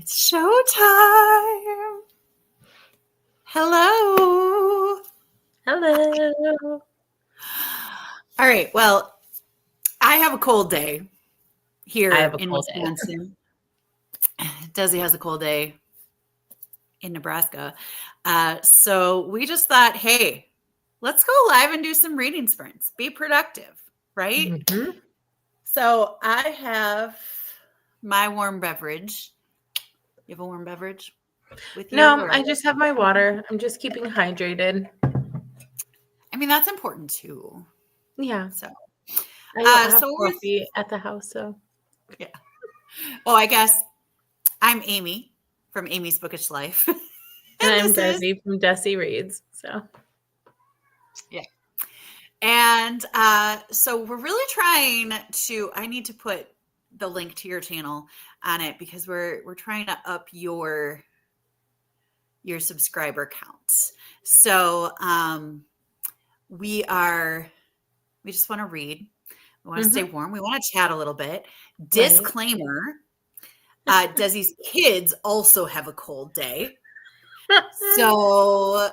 It's showtime. Hello. Hello. All right. Well, I have a cold day here in cold day. Wisconsin. Desi has a cold day in Nebraska. So we just thought, hey, let's go live and do some reading sprints. Be productive, right? Mm-hmm. So I have my warm beverage. You have a warm beverage with you? No, I just have my water. I'm just keeping hydrated. I mean, that's important too. Yeah. So I don't have coffee at the house, so. Yeah. Oh, I guess I'm Amy from Amy's Bookish Life. and I'm Desi from Desi Reads. So. Yeah. And so we're really trying to, I need to put the link to your channel on it because we're trying to up your subscriber count. So we just want to read. We want to stay warm. We want to chat a little bit. Disclaimer, Desi's kids also have a cold day. So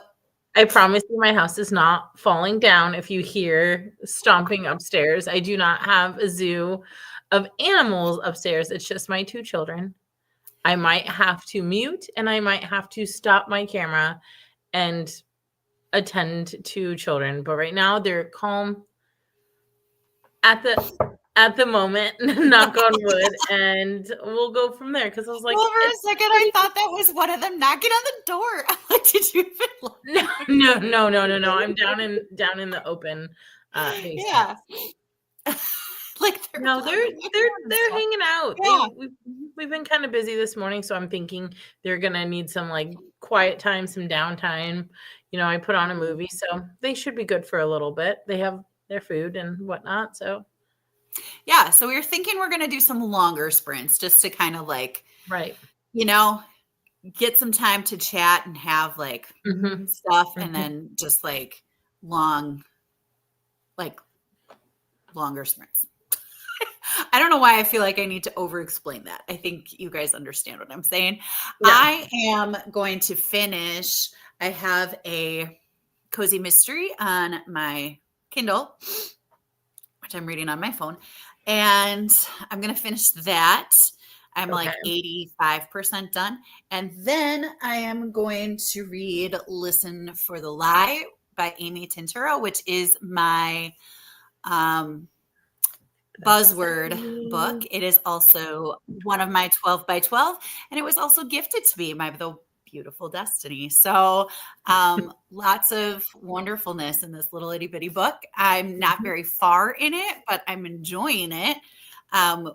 I promise you my house is not falling down if you hear stomping upstairs. I do not have a zoo of animals upstairs. It's just my two children. I might have to mute and I might have to stop my camera and attend to children. But right now they're calm at the moment, knock on wood, and we'll go from there. Because I was like, well, for a second, I thought that was one of them knocking on the door. I'm like, did you even look? No. I'm down in the open basement. Yeah. Like they're hanging out. Yeah. We've been kind of busy this morning, so I'm thinking they're gonna need some like quiet time, some downtime. You know, I put on a movie, so they should be good for a little bit. They have their food and whatnot, so. Yeah, so we were thinking we're going to do some longer sprints just to kind of like, right, you know, get some time to chat and have like stuff and then just like longer sprints. I don't know why I feel like I need to over-explain that. I think you guys understand what I'm saying. Yeah. I am going to finish. I have a cozy mystery on my Kindle, which I'm reading on my phone. And I'm going to finish that. I'm like 85% done. And then I am going to read Listen for the Lie by Amy Tintero, which is my buzzword book. It is also one of my 12 by 12. And it was also gifted to me by the beautiful Destiny. So lots of wonderfulness in this little itty bitty book. I'm not very far in it, but I'm enjoying it,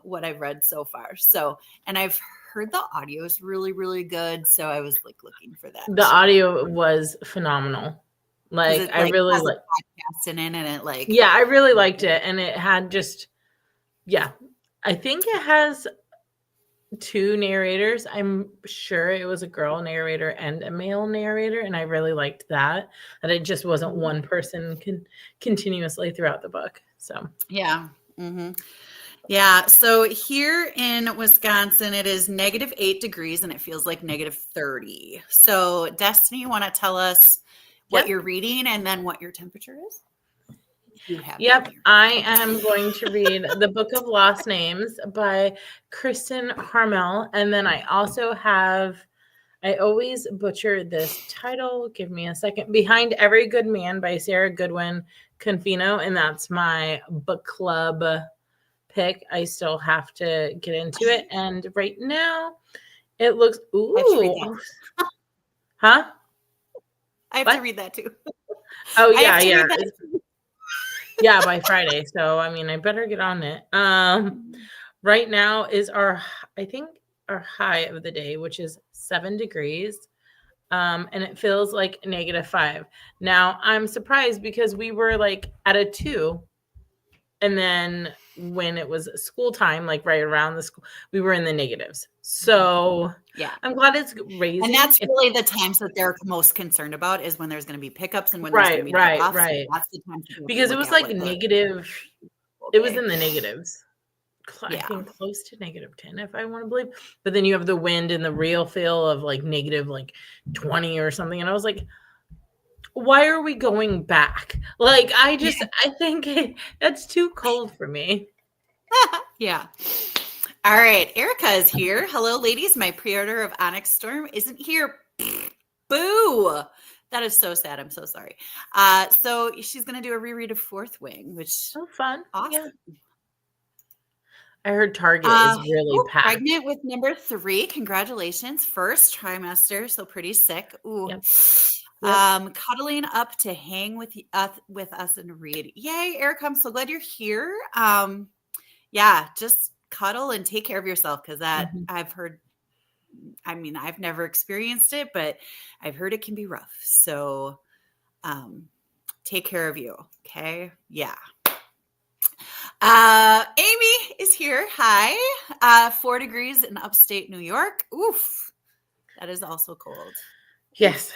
what I've read so far. So, and I've heard the audio is really, really good. So I was like looking for that. The audio was phenomenal. Like I really like podcasts in it and it like. Yeah, I really liked it. And it had just, I think it has two narrators. I'm sure it was a girl narrator and a male narrator, and I really liked that it just wasn't one person continuously throughout the book. So yeah. Yeah. So here in Wisconsin, it is -8 degrees and it feels like -30. So Destiny, you want to tell us what you're reading and then what your temperature is? Yep, I am going to read The Book of Lost Names by Kristen Harmel. And then I also have, I always butcher this title. Give me a second. Behind Every Good Man by Sarah Goodwin Confino. And that's my book club pick. I still have to get into it. And right now it looks, ooh. Huh? I have to read that too. Oh, yeah. Yeah, by Friday. So, I mean, I better get on it. Right now is our high of the day, which is 7 degrees. And it feels like -5. Now, I'm surprised because we were like at a 2. And then when it was school time, like right around the school, we were in the negatives. So yeah, I'm glad it's raising. And that's really the times that they're most concerned about is when there's going to be pickups and when there's going to be drop-offs. Right. So that's the time because it was like negative. It was in the negatives I think close to -10, if I want to believe. But then you have the wind and the real feel of like -20 or something. And I was like, why are we going back? Like, I think that's too cold for me. Yeah. All right. Erica is here. Hello, ladies. My pre-order of Onyx Storm isn't here. Boo. That is so sad. I'm so sorry. So she's going to do a reread of Fourth Wing, which fun. Awesome. Yeah. I heard Target is really packed. Pregnant with number 3. Congratulations. First trimester. So pretty sick. Ooh. Yep. Cuddling up to hang with us and read. Yay, Erica. I'm so glad you're here. Yeah, just cuddle and take care of yourself, because that I've heard, I mean, I've never experienced it, but I've heard it can be rough. So take care of you. Okay. Yeah. Amy is here. Hi. 4 degrees in upstate New York. Oof. That is also cold. Yes.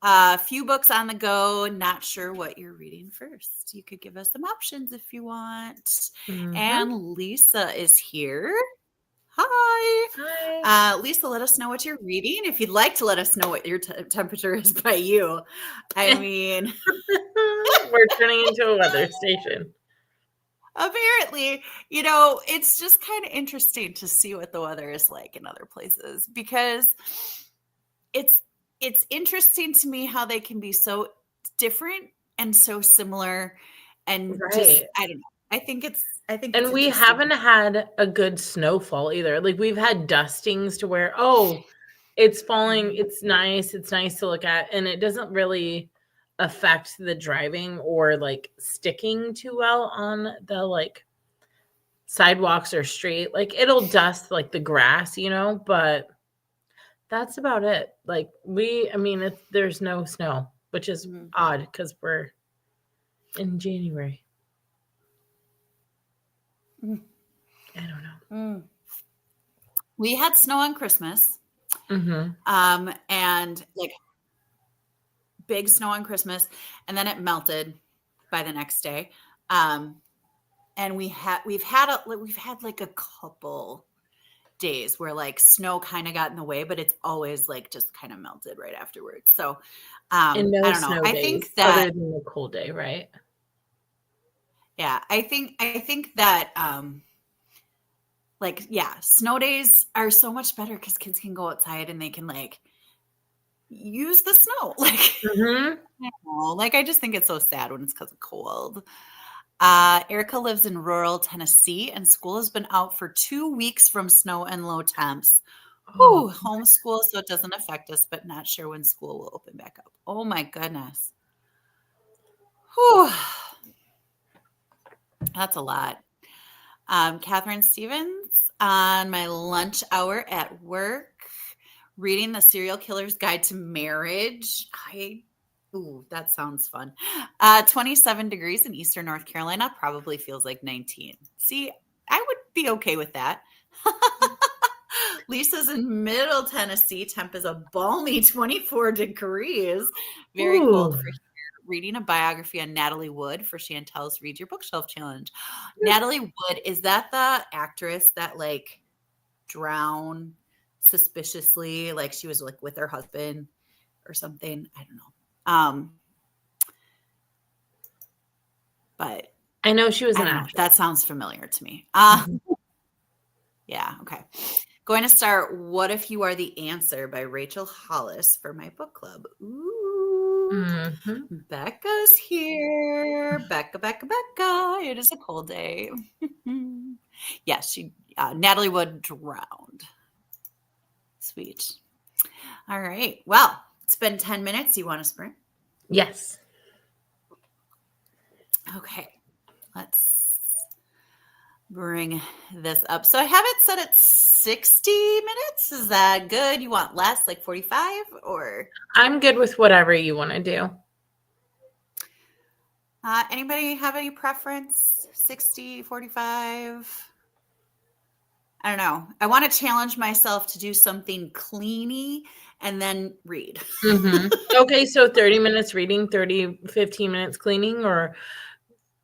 A few books on the go. Not sure what you're reading first. You could give us some options if you want. And Lisa is here. Hi. Hi. Lisa, let us know what you're reading. If you'd like to let us know what your temperature is by you. I mean, we're turning into a weather station. Apparently, it's just kind of interesting to see what the weather is like in other places, because it's interesting to me how they can be so different and so similar, and just, I don't know. I think and we haven't had a good snowfall either. Like, we've had dustings to where, it's falling. It's nice. It's nice to look at. And it doesn't really affect the driving or like sticking too well on the like sidewalks or street. Like, it'll dust like the grass, but that's about it. Like, there's no snow, which is odd because we're in January. I don't know. We had snow on Christmas. And like big snow on Christmas, and then it melted by the next day. And we've had like a couple days where like snow kind of got in the way, but it's always like just kind of melted right afterwards. So and no I don't know. Snow I days, think that other than the cold day, right? Yeah, I think that snow days are so much better because kids can go outside and they can like use the snow. Like, I just think it's so sad when it's because of cold. Erica lives in rural Tennessee, and school has been out for 2 weeks from snow and low temps. Homeschool, so it doesn't affect us, but not sure when school will open back up. Oh my goodness. Whew. That's a lot. Catherine Stevens, on my lunch hour at work, reading The Serial Killer's Guide to Marriage. That sounds fun. 27 degrees in Eastern North Carolina, probably feels like 19. See, I would be okay with that. Lisa's in Middle Tennessee. Temp is a balmy 24 degrees. Very cold for here. Reading a biography on Natalie Wood for Chantel's Read Your Bookshelf Challenge. Natalie Wood, is that the actress that like drowned suspiciously? Like, she was like with her husband or something? I don't know. But I know she was an actress. That sounds familiar to me. Yeah. Okay. Going to start What If You Are the Answer by Rachel Hollis for my book club. Ooh. Becca's here. Becca. It is a cold day. Yes, Natalie Wood drowned. Sweet. All right. Well, it's been 10 minutes. You want to sprint? Yes. Okay. Let's bring this up. So I have it set at 60 minutes. Is that good? You want less, like 45, or? I'm good with whatever you want to do. Anybody have any preference? 60, 45? I don't know. I want to challenge myself to do something cleany and then read. Okay, so 30 minutes reading, 15 minutes cleaning, or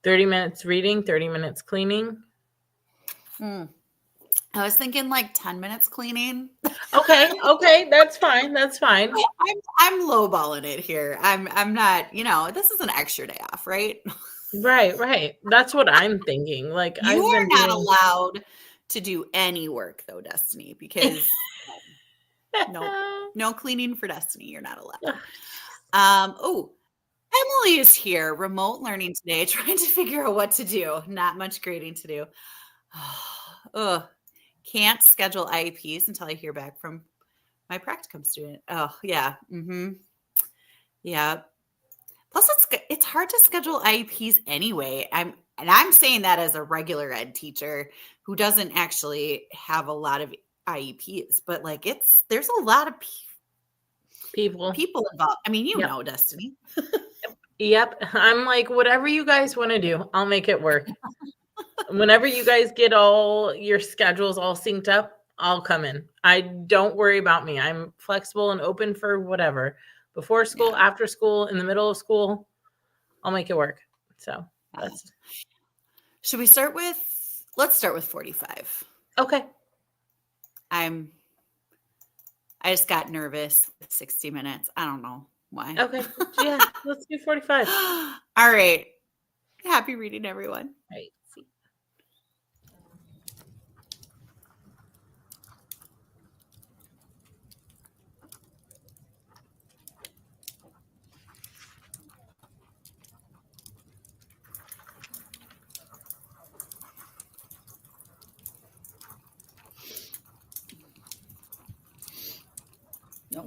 30 minutes reading, 30 minutes cleaning? I was thinking like 10 minutes cleaning. Okay, that's fine. That's fine. I'm lowballing it here. I'm not, this is an extra day off, right? Right. That's what I'm thinking. Like You are not allowed to do any work though, Destiny, because no cleaning for Destiny. You're not allowed. Emily is here, remote learning today, trying to figure out what to do. Not much grading to do. Can't schedule IEPs until I hear back from my practicum student. Oh, yeah. Yeah. Plus, it's hard to schedule IEPs anyway. I'm saying that as a regular ed teacher who doesn't actually have a lot of IEPs, but like there's a lot of people involved. I mean, know, Destiny. Yep. I'm like, whatever you guys want to do, I'll make it work. Whenever you guys get all your schedules all synced up, I'll come in. Don't worry about me. I'm flexible and open for whatever. Before school, after school, in the middle of school, I'll make it work. So that's. Should we start with? Let's start with 45. Okay. I just got nervous with 60 minutes. I don't know why. Okay. Yeah, let's do 45. All right. Happy reading, everyone. Right. No.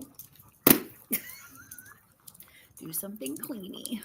Do something cleany.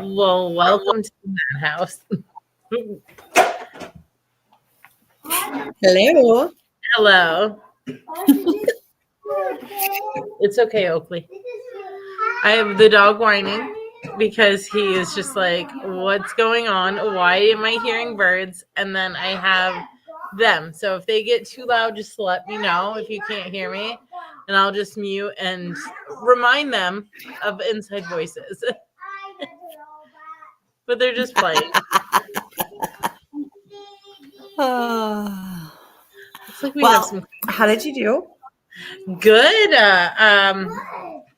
Well, welcome to the house. Hello. Hello. It's okay, Oakley. I have the dog whining because he is just like, what's going on? Why am I hearing birds? And then I have them. So if they get too loud, just let me know if you can't hear me. And I'll just mute and remind them of inside voices. But they're just playing. Looks like we have some. How did you do? Good. I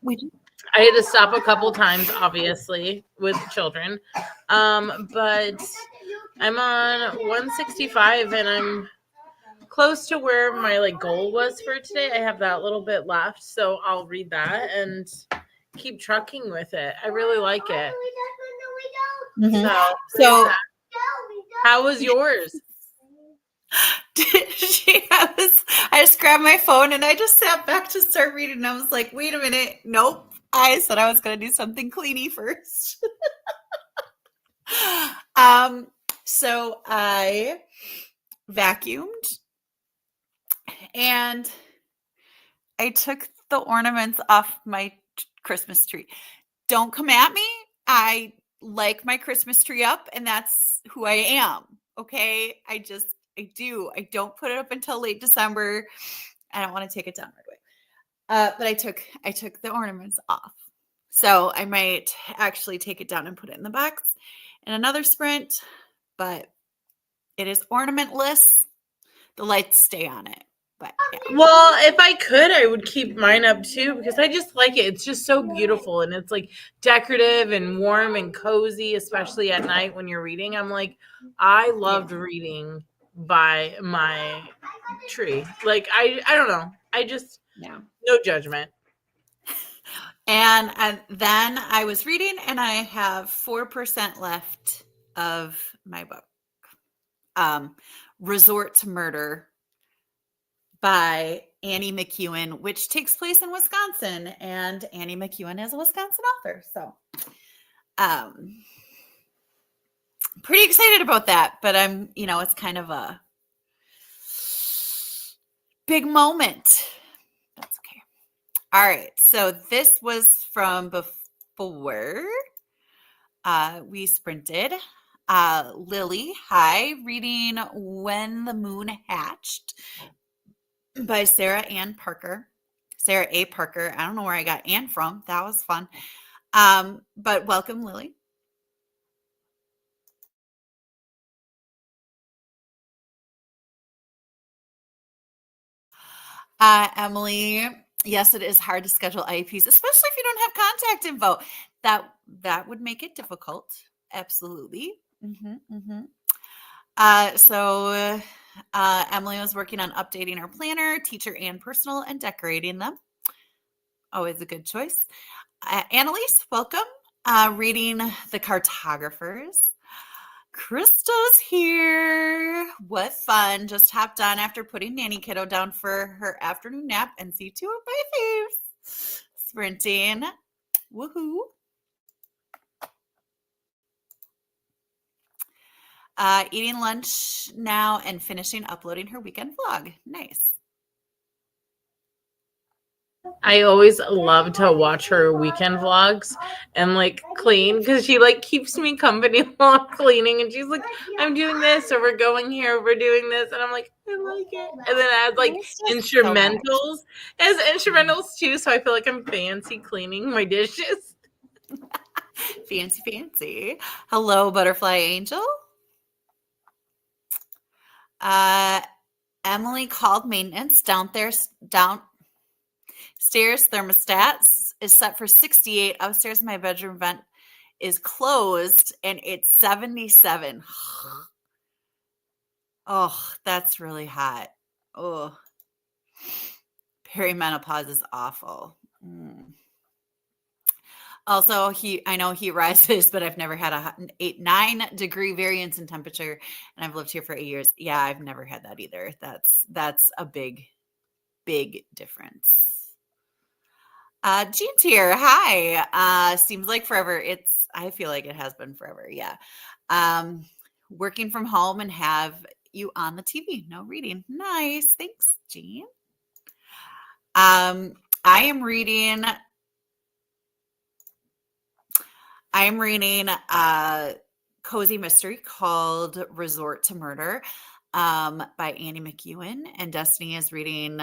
We did. had to stop a couple times, obviously, with children. But I'm on 165 and I'm close to where my goal was for today. I have that little bit left, so I'll read that and keep trucking with it. I really like it. Mm-hmm. So how was yours? I just grabbed my phone and I just sat back to start reading. And I was like, wait a minute. Nope. I said I was going to do something cleany first. So I vacuumed and I took the ornaments off my Christmas tree. Don't come at me. I like my Christmas tree up and that's who I am. Okay. I do. I don't put it up until late December. I don't want to take it down right away. But I took the ornaments off. So I might actually take it down and put it in the box in another sprint, but it is ornamentless. The lights stay on it. But yeah. Well, if I could, I would keep mine up too because I just like it. It's just so beautiful and it's decorative and warm and cozy, especially at night when you're reading. I'm like, I loved reading by my tree. I don't know. I just no judgment. And then I was reading and I have 4% left of my book. Resort to Murder by Annie McEwen, which takes place in Wisconsin. And Annie McEwen is a Wisconsin author. So pretty excited about that. But I'm, it's kind of a big moment. That's okay. All right. So this was from before we sprinted. Lily, hi, reading When the Moon Hatched by Sarah A. Parker. I don't know where I got Ann from. That was fun. But welcome, Lily. Emily, yes, it is hard to schedule IEPs, especially if you don't have contact info. That would make it difficult. Absolutely. So Emily was working on updating her planner, teacher and personal, and decorating them. Always a good choice. Annalise, welcome. Reading The Cartographers. Krista's here. What fun. Just hopped on after putting Nanny Kiddo down for her afternoon nap and see two of my faves. Sprinting. Woohoo. Eating lunch now and finishing uploading her weekend vlog. Nice. I always love to watch her weekend vlogs and clean because she keeps me company while cleaning and she's like, I'm doing this or we're going here, we're doing this, and I'm like, I like it. And then it has instrumentals. It has instrumentals too, so I feel like I'm fancy cleaning my dishes. Fancy. Hello, Butterfly Angel. Emily called maintenance downstairs thermostat is set for 68. Upstairs, my bedroom vent is closed and it's 77. Oh, that's really hot. Oh, perimenopause is awful. Also, I know heat rises, but I've never had a 9-degree variance in temperature, and I've lived here for 8 years. Yeah, I've never had that either. That's a big difference. Jean's here. Hi. Seems like forever. I feel like it has been forever. Yeah. Working from home and have you on the TV. No reading. Nice. Thanks, Jean. I am reading a cozy mystery called Resort to Murder by Annie McEwen, and Destiny is reading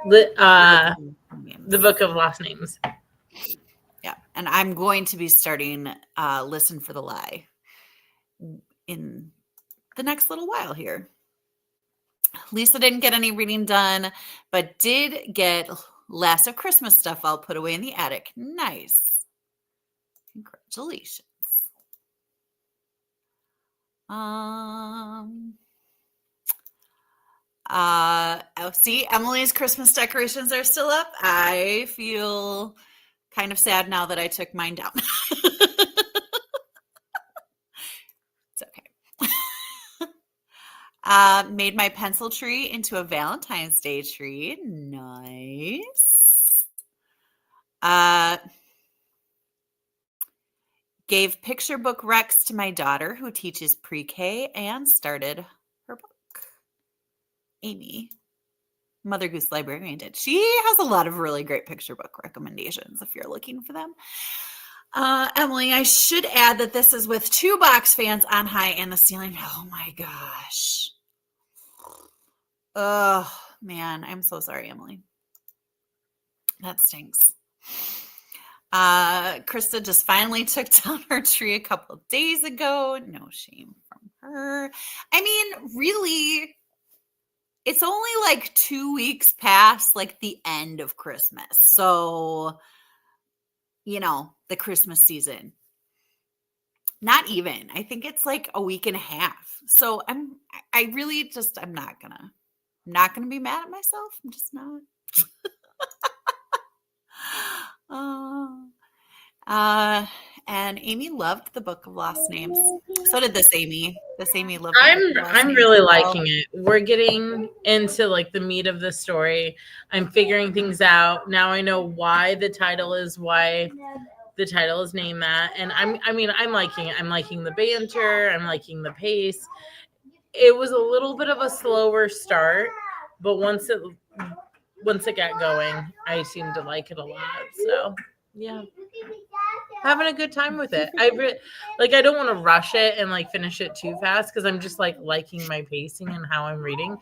the Book of Lost Names. Yeah, and I'm going to be starting Listen for the Lie in the next little while here. Lisa didn't get any reading done, but did get Last of Christmas stuff I'll put away in the attic. Nice. Congratulations. See, Emily's Christmas decorations are still up. I feel kind of sad now that I took mine down. It's okay. Made my pencil tree into a Valentine's Day tree. Nice. Gave picture book recs to my daughter who teaches pre-K and started her book. Amy, Mother Goose Librarian, did. She has a lot of really great picture book recommendations if you're looking for them. Emily, I should add that this is with 2 box fans on high and the ceiling. Oh my gosh. Oh man, I'm so sorry, Emily. That stinks. Krista just finally took down her tree a couple of days ago. No shame from her. I mean, really, it's only like 2 weeks past like the end of Christmas. So, the Christmas season. Not even. I think it's like a week and a half. So I'm not gonna be mad at myself. I'm just not. And Amy loved the Book of Lost Names. So did this Amy. This Amy loved the Book of Lost I'm Names really as well. liking it. We're getting into like the meat of the story. I'm figuring things out. Now I know why the title is named that. And I'm liking it. I'm liking the banter. I'm liking the pace. It was a little bit of a slower start, but once it got going, I seemed to like it a lot. So yeah, having a good time with it. I don't want to rush it and like finish it too fast because I'm just like liking my pacing and how I'm reading.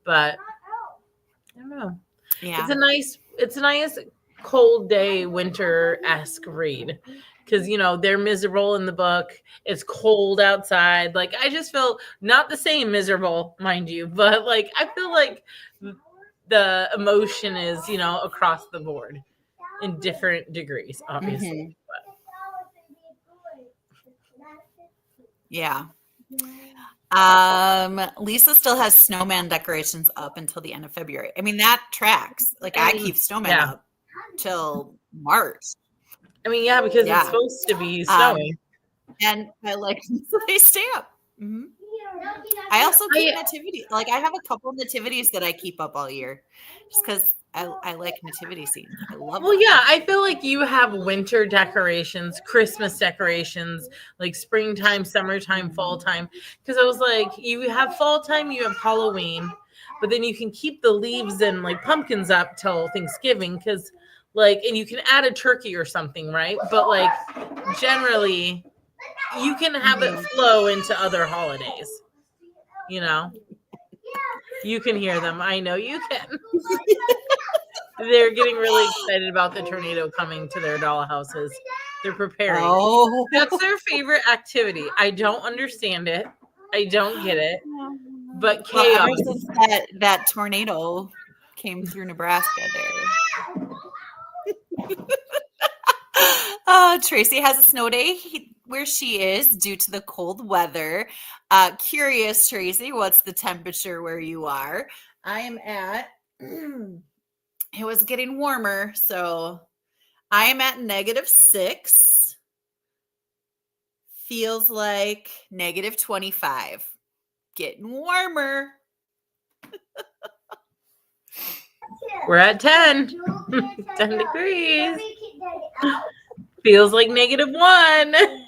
But I don't know. Yeah, it's a nice cold day winter-esque read because they're miserable in the book. It's cold outside. Like I just feel not the same miserable, mind you, but like I feel like the emotion is across the board in different degrees, obviously. Yeah. Lisa still has snowman decorations up until the end of February. I mean, that tracks. Like I keep snowman up till March. I mean, yeah, because it's supposed to be snowing. And I like they stay up. Mm-hmm. I also keep nativity. Like I have a couple of nativities that I keep up all year just because I like nativity scenes. I love them. Yeah, I feel like you have winter decorations, Christmas decorations, like springtime, summertime, fall time. Because I was like, you have fall time, you have Halloween, but then you can keep the leaves and like pumpkins up till Thanksgiving because and you can add a turkey or something, right? But like generally you can have it flow into other holidays. You can hear them. I know you can. They're getting really excited about the tornado coming to their dollhouses. They're preparing. Oh. That's their favorite activity. I don't understand it. I don't get it. But chaos. Ever since that tornado came through Nebraska there. Tracy has a snow day where she is due to the cold weather. Curious, Tracy, what's the temperature where you are? I am at... It was getting warmer, so I am at -6. Feels like -25. Getting warmer. We're at 10. 10 degrees. Feels like -1.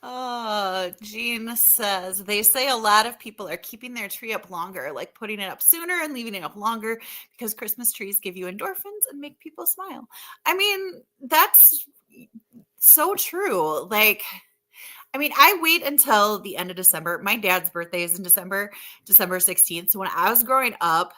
Oh, Jean says, they say a lot of people are keeping their tree up longer, like putting it up sooner and leaving it up longer because Christmas trees give you endorphins and make people smile. I mean, that's so true. Like, I mean, I wait until the end of December. My dad's birthday is in December 16th. So when I was growing up,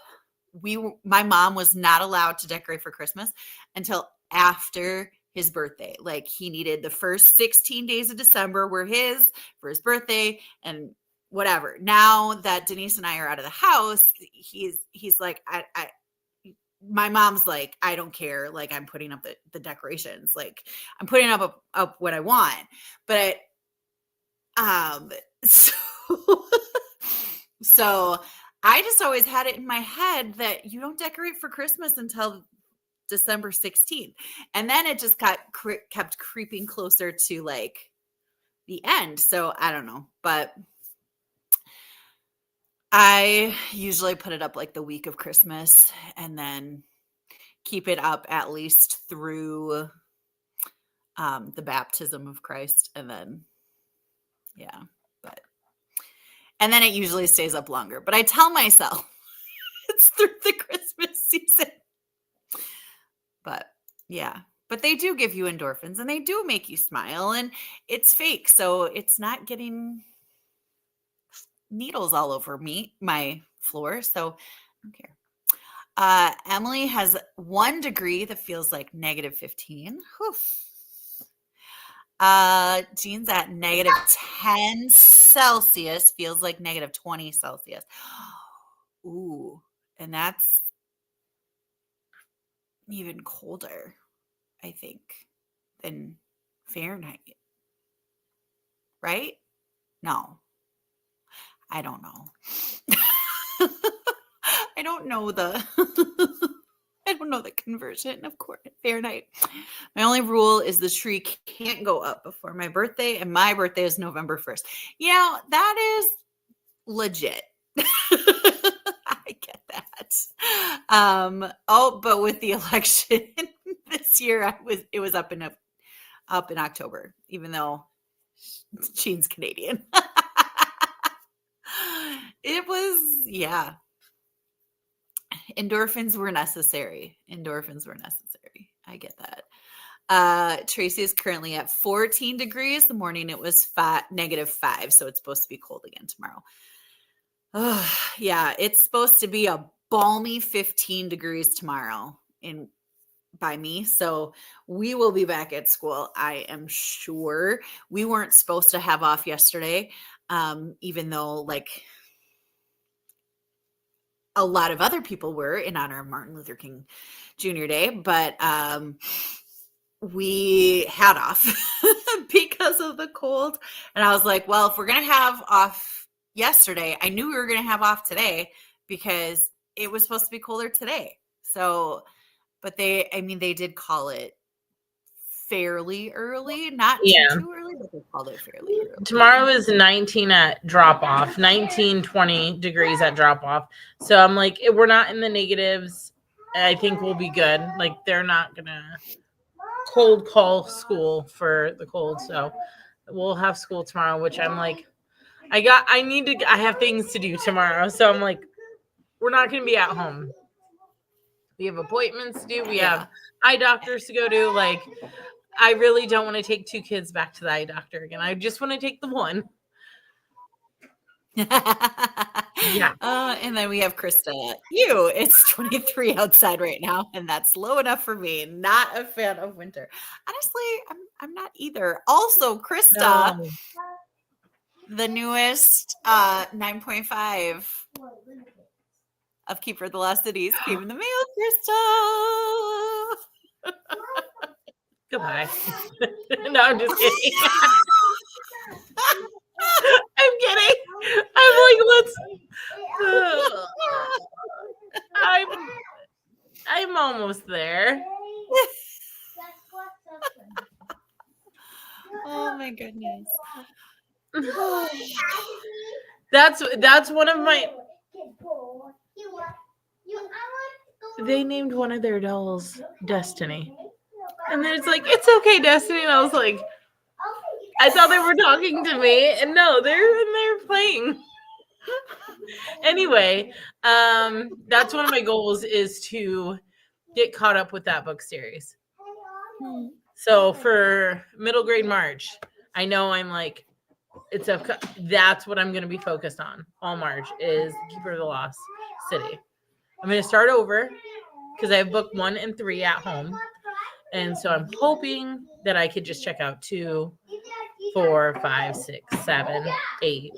my mom was not allowed to decorate for Christmas until after his birthday. Like, he needed the first 16 days of December were his for his birthday and whatever. Now that Denise and I are out of the house, he's like, my mom's like, I don't care. Like, I'm putting up the decorations. Like, I'm putting up what I want. But so I just always had it in my head that you don't decorate for Christmas until December 16th. And then it just kept creeping closer to like the end. So I don't know, but I usually put it up like the week of Christmas and then keep it up at least through the baptism of Christ. And then, yeah, and then it usually stays up longer. But I tell myself it's through the Christmas season. But yeah, but they do give you endorphins and they do make you smile and it's fake. So it's not getting needles all over my floor. So I don't care. Emily has 1 degree that feels like -15. Whew. Jean's at -10 Celsius, feels like -20 Celsius. Ooh, and that's even colder, I think, than Fahrenheit. Right? No. I don't know. I don't know the I don't know the conversion of Fahrenheit. My only rule is the tree can't go up before my birthday, and my birthday is November 1st. You know, that is legit. I get that. But with the election this year, it was up in October, even though Jean's Canadian. It was, yeah. Endorphins were necessary. I get that. Tracy is currently at 14 degrees. The morning it was -5, so it's supposed to be cold again tomorrow. Oh, yeah, it's supposed to be a balmy 15 degrees tomorrow by me. So we will be back at school, I am sure. We weren't supposed to have off yesterday, even though like a lot of other people were in honor of Martin Luther King Jr. Day, but we had off because of the cold. And I was like, well, if we're going to have off yesterday, I knew we were going to have off today because it was supposed to be colder today. So, but they did call it fairly early, not too early, but they called it fairly early. Tomorrow is 19 at drop off, 19, 20 degrees at drop off. So I'm like, we're not in the negatives. I think we'll be good. Like, they're not going to cold call school for the cold. So we'll have school tomorrow, which I'm like, I have things to do tomorrow. So I'm like, we're not going to be at home. We have appointments to do. We have eye doctors to go to. Like, I really don't want to take 2 kids back to the eye doctor again. I just want to take the one. Yeah. And then we have Krista. It's 23 outside right now, and that's low enough for me. Not a fan of winter. Honestly, I'm not either. Also, Krista, the newest 9.5 of Keeper of the Lost Cities came in the mail, Krista. Goodbye. No, I'm just kidding. I'm kidding. I'm like, I'm almost there. Oh my goodness. That's one of my they named one of their dolls Destiny. And then it's like, it's okay, Destiny. And I was like, I thought they were talking to me. And no, they're in there playing. Anyway, that's one of my goals is to get caught up with that book series. So for middle grade March, I know I'm like, that's what I'm going to be focused on all March is Keeper of the Lost City. I'm going to start over because I have book 1 and 3 at home. And so I'm hoping that I could just check out 2, 4, 5, 6, 7, 8,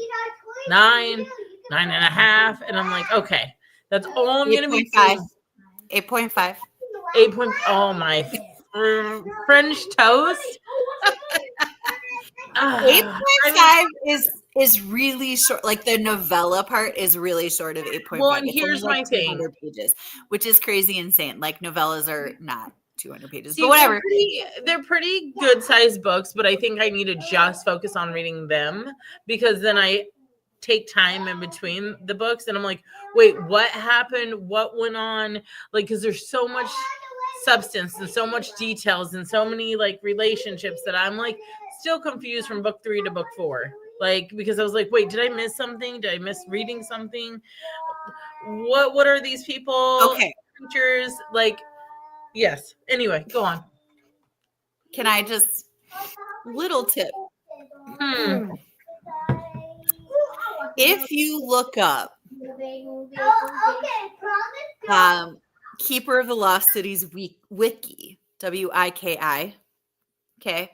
9, 9.5. And I'm like, okay, that's all I'm going to be doing. 8.5. 8. Oh, my French toast. 8.5 is really short. Like the novella part is really short of 8.5. Well, and here's my thing. Pages, which is crazy insane. Like novellas are not 200 pages, but whatever. They're pretty good sized books, but I think I need to just focus on reading them because then I take time in between the books and I'm like, wait, what happened? What went on? Like, because there's so much substance and so much details and so many like relationships that I'm like still confused from book 3 to book 4. Like, because I was like, wait, did I miss something? Did I miss reading something? What are these people? Okay. Creatures? Like, yes. Anyway, go on. Can I just little tip? If you look up Keeper of the Lost Cities wiki, WIKI. Okay.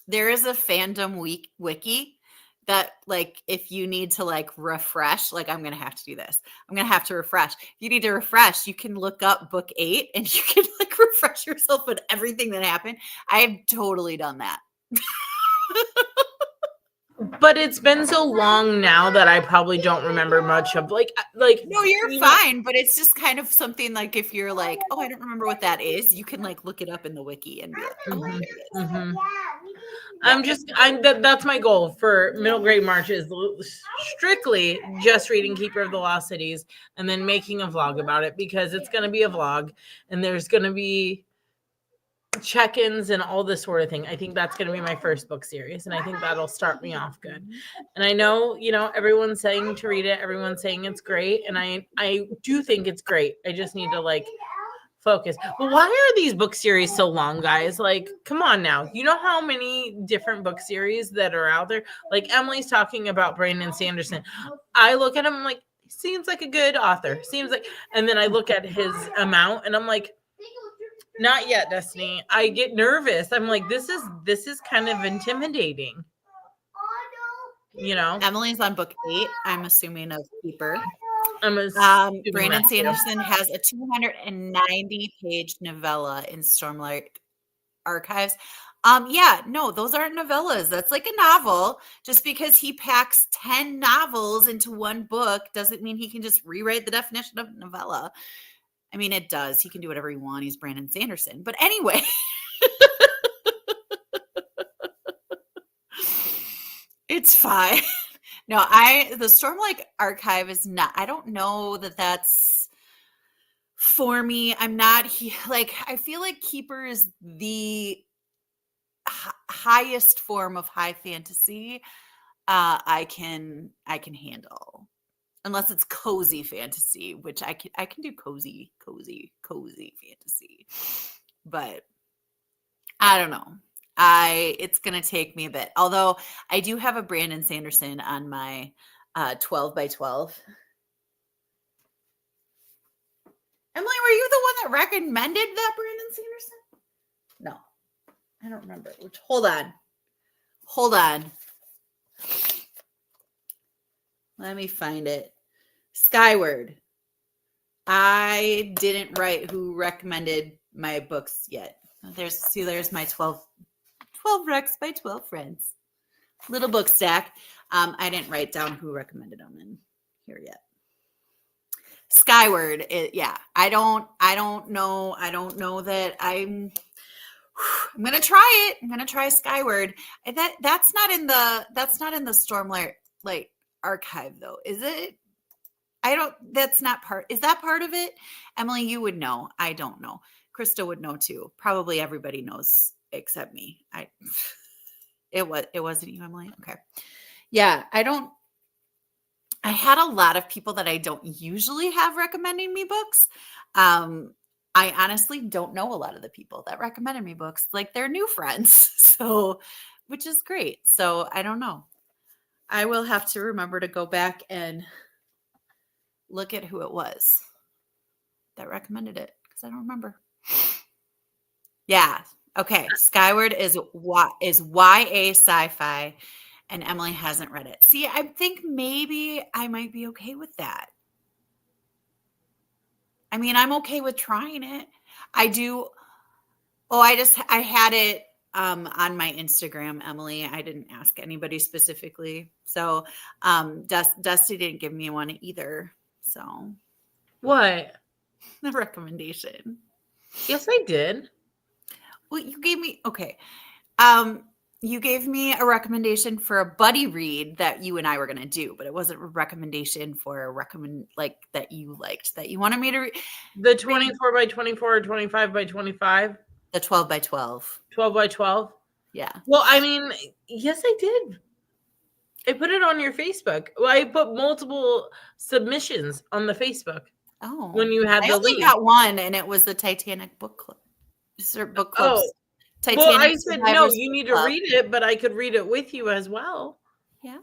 There is a fandom wiki that like, if you need to like refresh, like I'm going to have to do this. I'm going to have to refresh. If you need to refresh, you can look up book 8 and you can like refresh yourself with everything that happened. I've totally done that. But it's been so long now that I probably don't remember much of like no, you're fine, but it's just kind of something like if you're like, oh, I don't remember what that is, you can like look it up in the wiki and be like, oh, there it is. That's my goal for middle grade March is strictly just reading Keeper of the Lost Cities and then making a vlog about it because it's going to be a vlog and there's going to be check-ins and all this sort of thing. I think that's going to be my first book series and I think that'll start me off good. And I know, everyone's saying to read it, everyone's saying it's great and I do think it's great. I just need to like focus. But why are these book series so long, guys? Like, come on now. You know how many different book series that are out there? Like Emily's talking about Brandon Sanderson. I look at him like, seems like a good author. Seems like, and then I look at his amount and I'm like, not yet, Destiny. I get nervous. I'm like, this is kind of intimidating. Emily's on book 8, I'm assuming, of Keeper. Brandon Sanderson has a 290-page novella in Stormlight Archives. No, those aren't novellas. That's like a novel. Just because he packs 10 novels into one book doesn't mean he can just rewrite the definition of novella. I mean, it does. He can do whatever he wants. He's Brandon Sanderson. But anyway. It's fine. No, the Stormlight Archive is not, I don't know that that's for me. I'm not, I feel like Keeper is the highest form of high fantasy I can handle. Unless it's cozy fantasy, which I can do cozy fantasy. But I don't know. It's going to take me a bit. Although I do have a Brandon Sanderson on my 12 by 12. Emily, were you the one that recommended that Brandon Sanderson? No, I don't remember. Hold on. Let me find it. Skyward. I didn't write who recommended my books yet. There's my 12 recs by 12 friends. Little book stack. I didn't write down who recommended them in here yet. Skyward. I don't know. I don't know that I'm going to try it. I'm going to try Skyward. That's not in the Stormlight Archive though, is it? That's not part. Is that part of it? Emily, you would know. I don't know. Krista would know too. Probably everybody knows except me. It wasn't you, Emily. Okay. Yeah, I had a lot of people that I don't usually have recommending me books. I honestly don't know a lot of the people that recommended me books. Like they're new friends. So, which is great. So I don't know. I will have to remember to go back and look at who it was that recommended it because I don't remember. Yeah. Okay. Skyward is YA sci-fi, and Emily hasn't read it. See, I think maybe I might be okay with that. I mean, I'm okay with trying it. I do. Oh, I had it on my Instagram, Emily. I didn't ask anybody specifically. So Dusty didn't give me one either. So what? The recommendation. Yes, I did. Well, you gave me okay. You gave me a recommendation for a buddy read that you and I were going to do, but it wasn't a recommendation for like that you liked that you wanted me to read. The 24 by 24 or 25 by 25? The 12 by 12. 12 by 12? Yeah. Well, I mean, yes, I did. I put it on your Facebook. Well, I put multiple submissions on the Facebook. Oh. When you had the link. I got one, and it was the Titanic book club. Book club. Oh. Titanic well, I said, no, you need to read it, but I could read it with you as well. Yeah.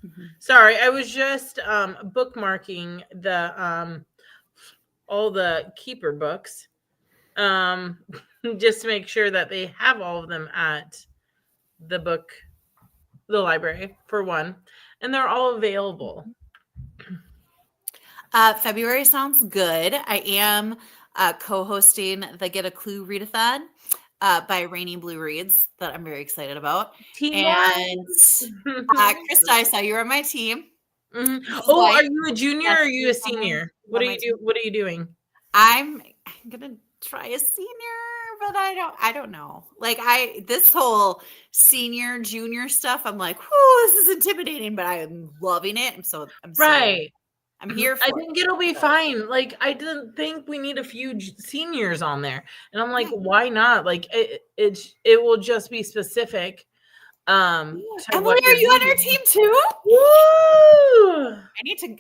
Mm-hmm. Sorry, I was just bookmarking the all the keeper books just to make sure that they have all of them at the library for one, and they're all available. February sounds good. I am co-hosting the Get a Clue Readathon by Rainy Blue Reads that I'm very excited about. Team and Krista, I saw you were on my team. Mm-hmm. Oh, are you a junior or are you a senior? What are you doing? I'm gonna try a senior, but I don't know. Like this whole senior junior stuff, I'm like, whoo, this is intimidating, but I'm loving it. I'm here for I think it'll be fine. Like, I didn't think we need a few seniors on there. And I'm like, why not? Like, it will just be specific. Emily, are you on our team too? Woo!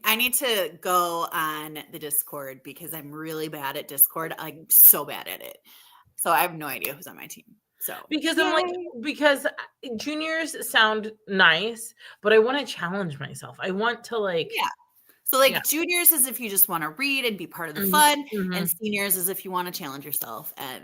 I need to go on the Discord because I'm really bad at Discord. I'm so bad at it. So I have no idea who's on my team. So because because juniors sound nice, but I want to challenge myself. I want to So juniors is if you just want to read and be part of the fun, and seniors is if you want to challenge yourself and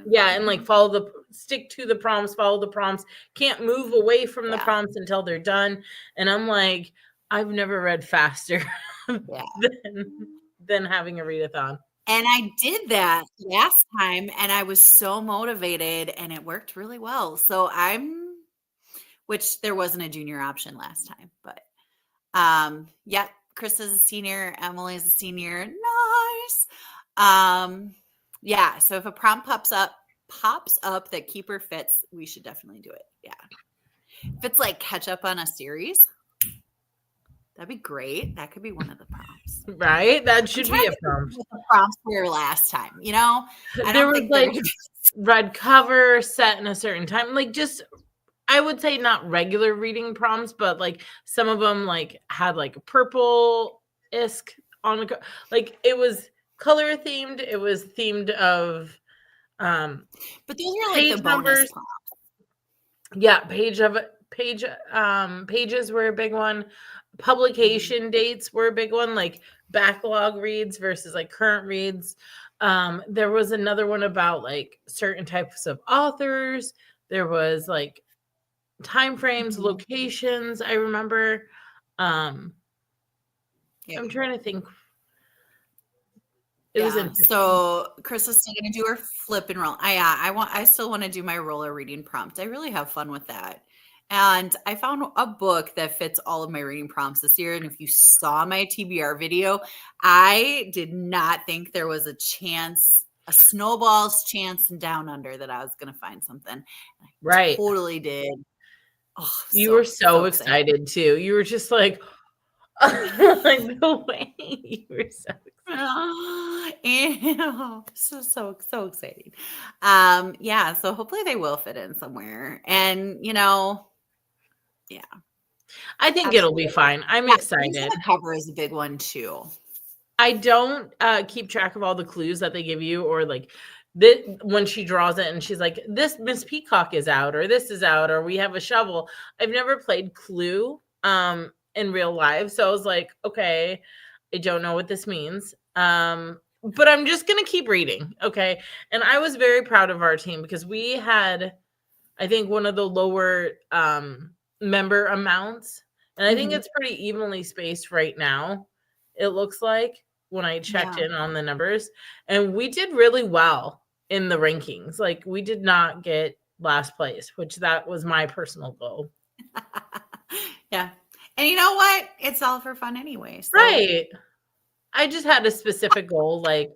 stick to the prompts, follow the prompts, can't move away from the prompts until they're done. And I'm like, I've never read faster than having a readathon. And I did that last time and I was so motivated and it worked really well. So which there wasn't a junior option last time, but Chris is a senior. Emily is a senior. Nice. So if a prompt pops up that keeper fits, we should definitely do it. Yeah. If it's like catch up on a series, that'd be great. That could be one of the prompts. Right? That should be a prompt. The prompts were last time, you know? There was like red cover set in a certain time. Like just I would say not regular reading prompts, but like some of them like had like a purple-esque on the it was color themed. It was themed of but those are like the bonus prompts. Yeah, pages were a big one. Publication dates were a big one, like backlog reads versus like current reads. There was another one about like certain types of authors. There was like time frames, locations. I remember. I'm trying to think. It was interesting. So Chris is still going to do her flip and roll. I still want to do my roller reading prompt. I really have fun with that. And I found a book that fits all of my reading prompts this year. And if you saw my TBR video, I did not think there was a snowball's chance in Down Under that I was going to find something. Right. Totally did. You were so excited too. You were just like, Like the way you were so Ew. So exciting. Yeah, so hopefully they will fit in somewhere. And yeah. I think it'll be Absolutely. fine. I'm Yeah, using excited. the cover is a big one too. I don't keep track of all the clues that they give you, or like when she draws it and she's like, "This Miss Peacock is out," or "This is out," or "We have a shovel." I've never played Clue in real life, so I was like, "Okay, I don't know what this means." But I'm just gonna keep reading, okay? And I was very proud of our team because we had, I think, one of the lower member amounts, and I think Mhm. it's pretty evenly spaced right now. It looks like when I checked Yeah. in on the numbers, and we did really well in the rankings. Like we did not get last place, which that was my personal goal. Yeah. And you know what? It's all for fun anyway. So Right. I just had a specific goal. Like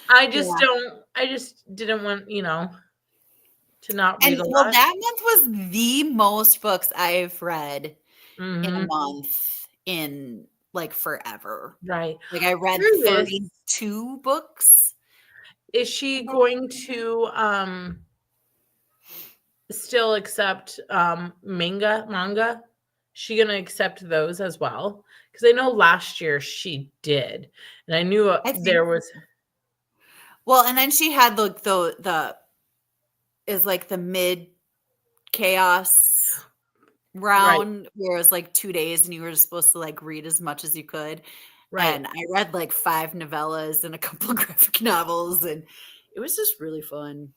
I just yeah. don't. I just didn't want to not read And a well, lot. that month was the most books I've read in a Hmm. month in like forever. Right. Like I read Curious. 32 books. Is she going to still accept manga? She gonna accept those as well? Because I know last year she did, and I knew I think there was well, and then she had the is like the mid chaos right, round where it was like 2 days and you were supposed to like read as much as you could. right, And I read like 5 novellas and a couple of graphic novels, and it was just really fun.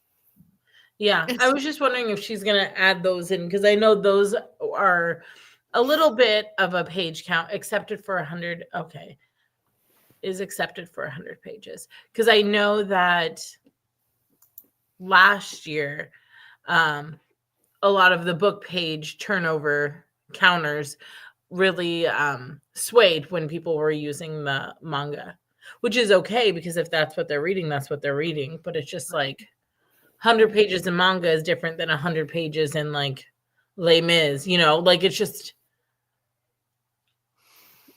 yeah. I It's was just wondering if she's gonna add those in because I know those are a little bit of a page count accepted for 100. Okay, is accepted for 100 pages because I know that last year, um, a lot of the book page turnover counters really swayed when people were using the manga, which is okay because if that's what they're reading, that's what they're reading. But it's just like 100 pages in manga is different than 100 pages in like Les Mis, like it's just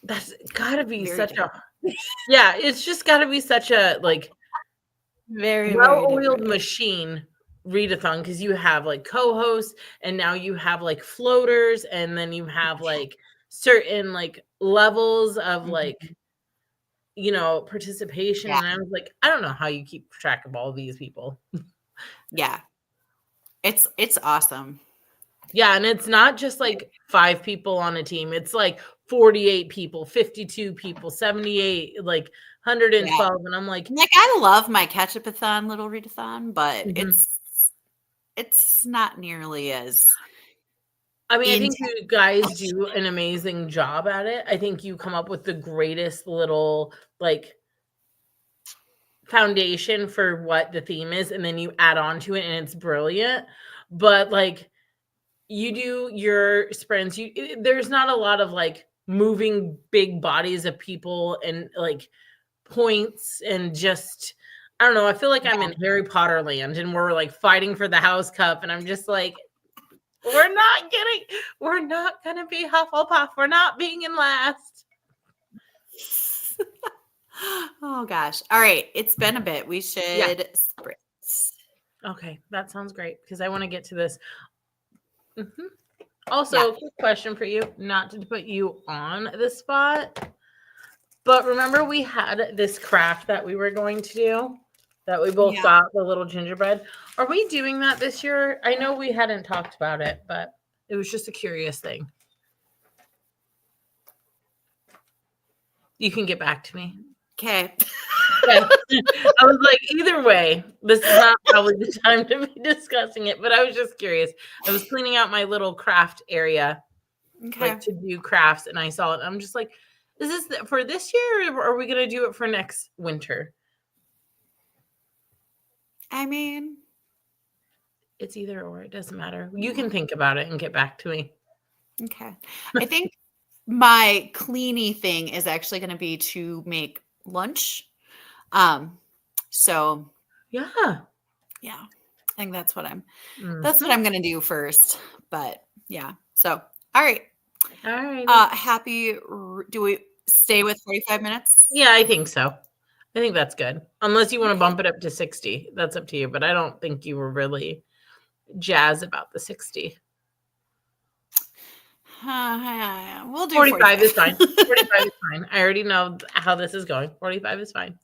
that's gotta be very such a different. yeah, it's just gotta be such a like Very, very well-oiled different. machine readathon because you have like co-hosts and now you have like floaters and then you have like certain like levels of like Mhm. participation. Yeah, And I was like, I don't know how you keep track of all these people. yeah. It's awesome. Yeah, and it's not just like 5 people on a team. It's like 48 people, 52 people, 78, like Yeah. 112, and I'm like, Like, I love my catch-up-a-thon, little readathon, but mhm. it's not nearly as I mean, I think intense. you guys do an amazing job at it. I think you come up with the greatest little like foundation for what the theme is, and then you add on to it, and it's brilliant. But like you do your sprints, there's not a lot of like moving big bodies of people and like points and just I don't know. I feel like I'm Yeah. in Harry Potter land, and we're like fighting for the house cup, and I'm just like, we're not gonna be Hufflepuff. We're not being in last. Oh gosh. All right, it's been a bit. We Yeah. should sprint. Okay, that sounds great because I want to get to this. Mhm. Yeah. Also, quick question for you, not to put you on the spot, but remember we had this craft that we were going to do that we both Yeah. got the little gingerbread. Are we doing that this year? I know we hadn't talked about it, but it was just a curious thing. You can get back to me. Okay. Yeah. I was like, either way, this is not probably the time to be discussing it, but I was just curious. I was cleaning out my little craft area, like Okay. to do crafts, and I saw it. I'm just like, is this for this year or are we going to do it for next winter? I mean, It's either or, it doesn't matter. You can think about it and get back to me. okay. I think my cleany thing is actually going to be to make lunch. Um, so Yeah. yeah, I think that's what I'm Mhm. going to do first. But yeah. So, all right. All right. Do we stay with 45 minutes? Yeah, I think so. I think that's good. Unless you want to bump it up to 60. That's up to you. But I don't think you were really jazzed about the 60. We'll do 45 is fine. 45 is fine. I already know how this is going. 45 is fine.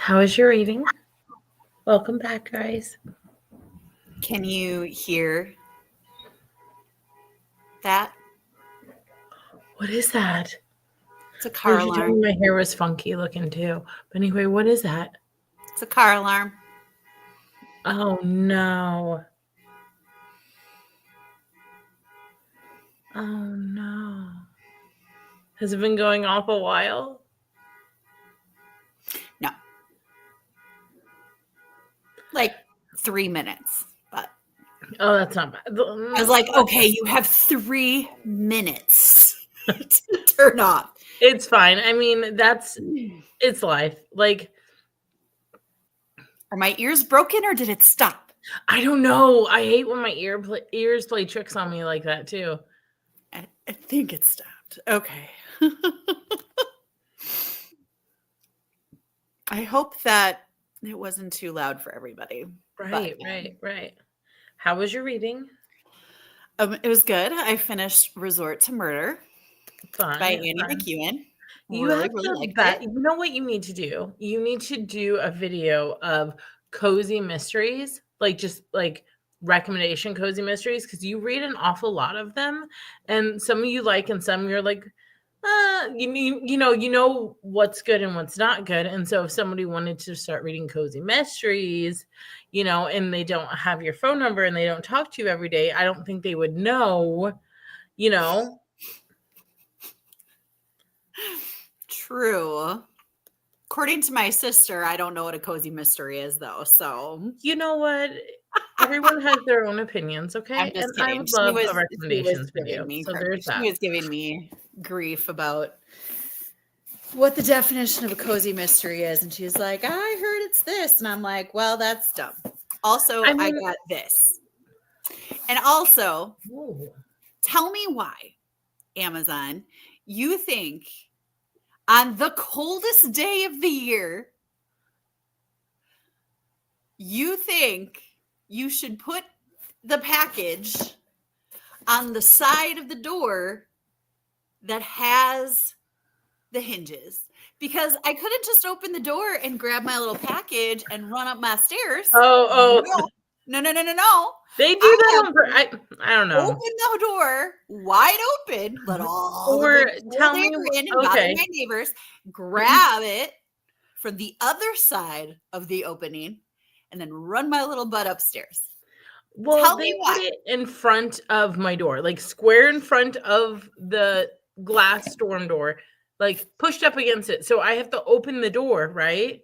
How is your reading? Welcome back, guys. Can you hear that? What is that? It's a I car was just alarm. telling my hair was funky looking too. But anyway, what is that? It's a car alarm. Oh no. Oh no. Has it been going off a while? No. Like 3 minutes. But Oh, that's not bad. I was like, okay, you have 3 minutes to turn off. It's fine. I mean, it's life. Like, are my ears broken or did it stop? I don't know. I hate when my ears play tricks on me like that too. I think it stopped. Okay. I hope that it wasn't too loud for everybody. Right, right. How was your reading? It was good. I finished Resort to Murder by Annie McEwen. You really liked it. You know what you need to do? You need to do a video of cozy mysteries, like just like recommendation cozy mysteries, because you read an awful lot of them, and some you like, and some you're like, you know what's good and what's not good. And so if somebody wanted to start reading cozy mysteries, and they don't have your phone number and they don't talk to you every day, I don't think they would know, True. According to my sister, I don't know what a cozy mystery is, though. So you know what? Everyone has their own opinions, okay? I'm just kidding. I would love a recommendations video. So there's that. She was giving me grief about what the definition of a cozy mystery is, and she's like, "I heard it's this," and I'm like, "Well, that's dumb." Also, I got this, and also, tell me why, Amazon, you think on the coldest day of the year, you think you should put the package on the side of the door that has the hinges, because I couldn't just open the door and grab my little package and run up my stairs. No. They do that I don't know. Open the door wide open, let all the tell me in and bother my neighbors, grab it from the other side of the opening, and then run my little butt upstairs. Well, tell me why. Put it in front of my door, like square in front of the glass storm door, like pushed up against it. So I have to open the door, right?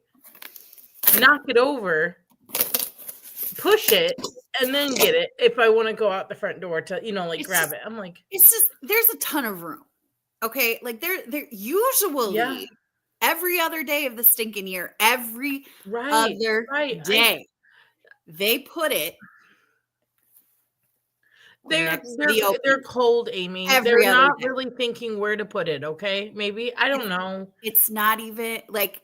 Knock it over, push it, and then get it if I want to go out the front door to, grab it. I'm like, it's just, there's a ton of room. Okay. Like they're usually every other day of the stinking year, every other day, they put it. They're cold, Amy. They're not really thinking where to put it. Okay. Maybe. I don't know. It's not even like,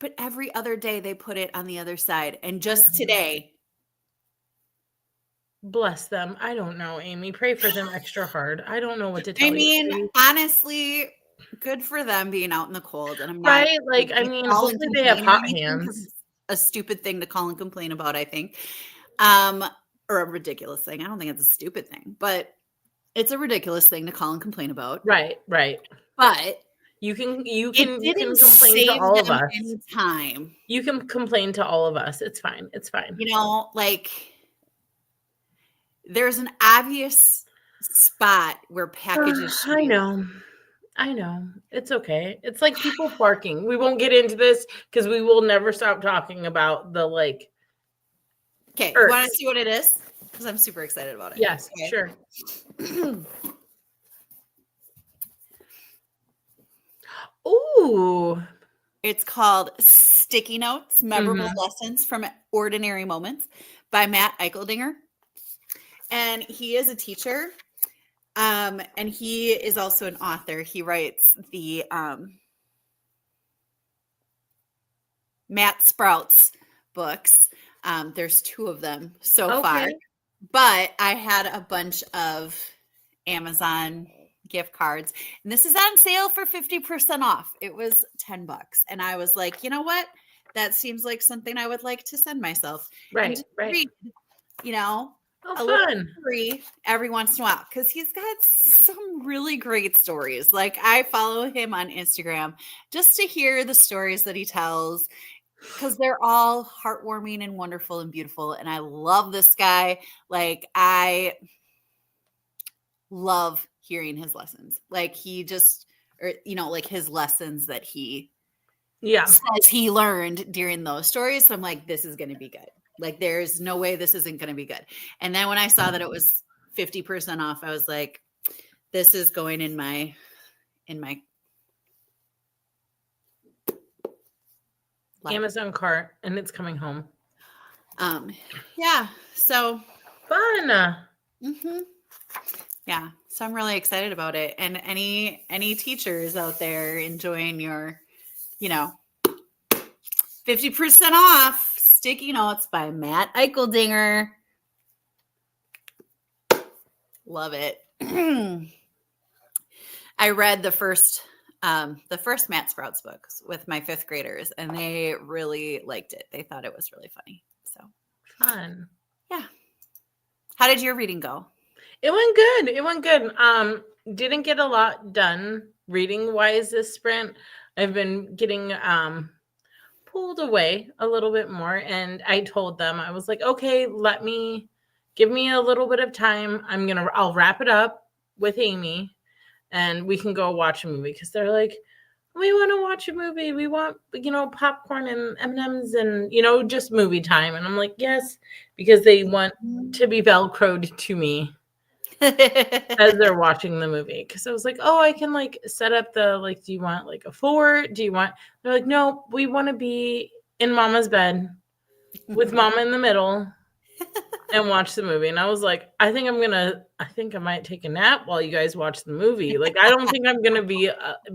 but every other day they put it on the other side. And just today. Bless them. I don't know, Amy. Pray for them extra hard. I don't know what to tell you. I mean, honestly, good for them being out in the cold. And I'm not like, I mean, hopefully they have hot hands. A stupid thing to call and complain about, I think. Or a ridiculous thing. I don't think it's a stupid thing, but it's a ridiculous thing to call and complain about. Right. But you can complain to all of us. Time. You can complain to all of us. It's fine. Like there's an obvious spot where packages should I know. It's okay. It's like people barking. We won't get into this because we will never stop talking about the like. Okay, you want to see what it is? Because I'm super excited about it. Yes, okay. Sure. Ooh. It's called Sticky Notes, Memorable Lessons from Ordinary Moments by Matt Eicheldinger. And he is a teacher. And he is also an author. He writes the Matt Sprouts books. There's 2 of them so far, but I had a bunch of Amazon gift cards, and this is on sale for 50% off. It was $10, and I was like, you know what? that seems like something I would like to send myself. And Right, just right. read, you know, Oh, a little fun. story every once in a while, because he's got some really great stories. Like, I follow him on Instagram just to hear the stories that he tells, because they're all heartwarming and wonderful and beautiful. And I love this guy. Like, I love hearing his lessons. Like, he just, or, like his lessons that he says he learned during those stories. So I'm like, this is going to be good. Like, there's no way this isn't going to be good. And then when I saw that it was 50% off, I was like, this is going in my Amazon cart, and it's coming home. Yeah. So fun. Yeah. So I'm really excited about it. And any teachers out there enjoying your, 50% off sticky notes by Matt Eicheldinger. Love it. I read the first Matt Sprouts books with my 5th graders, and they really liked it. They thought it was really funny. So fun. Yeah. How did your reading go? It went good. Didn't get a lot done reading wise this sprint. I've been getting pulled away a little bit more, and I told them, I was like, okay, give me a little bit of time. I'll wrap it up with Amy and we can go watch a movie, because they're like, we want to watch a movie. We want, popcorn and M&Ms and, just movie time. And I'm like, yes, because they want to be Velcroed to me as they're watching the movie. Because I was like, oh, I can set up do you want a fort? They're like, no, we want to be in Mama's bed with Mama in the middle and watch the movie. And I was like, I think I might take a nap while you guys watch the movie. I don't think I'm going to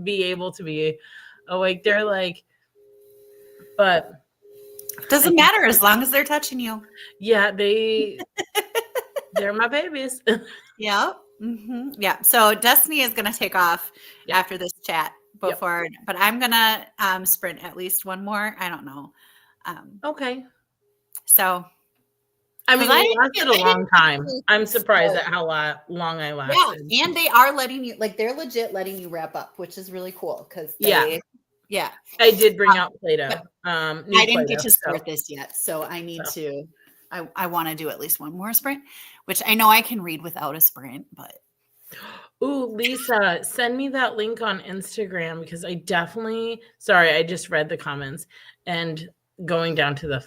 be able to be awake. They're like, but doesn't matter as long as they're touching you. Yeah, they're my babies. Yep. Mm-hmm. Yeah. So Destiny is going to take off after this chat but I'm going to sprint at least one more. I don't know. Okay. So I mean, you lasted a long time. I'm surprised at how long I lasted. Yeah, and they are letting you, they're legit letting you wrap up, which is really cool, because I did bring out Play-Doh. I didn't get to start this yet, so I need to. I want to do at least one more sprint, which I know I can read without a sprint, but. Ooh, Lisa, send me that link on Instagram, because I just read the comments, and going down to the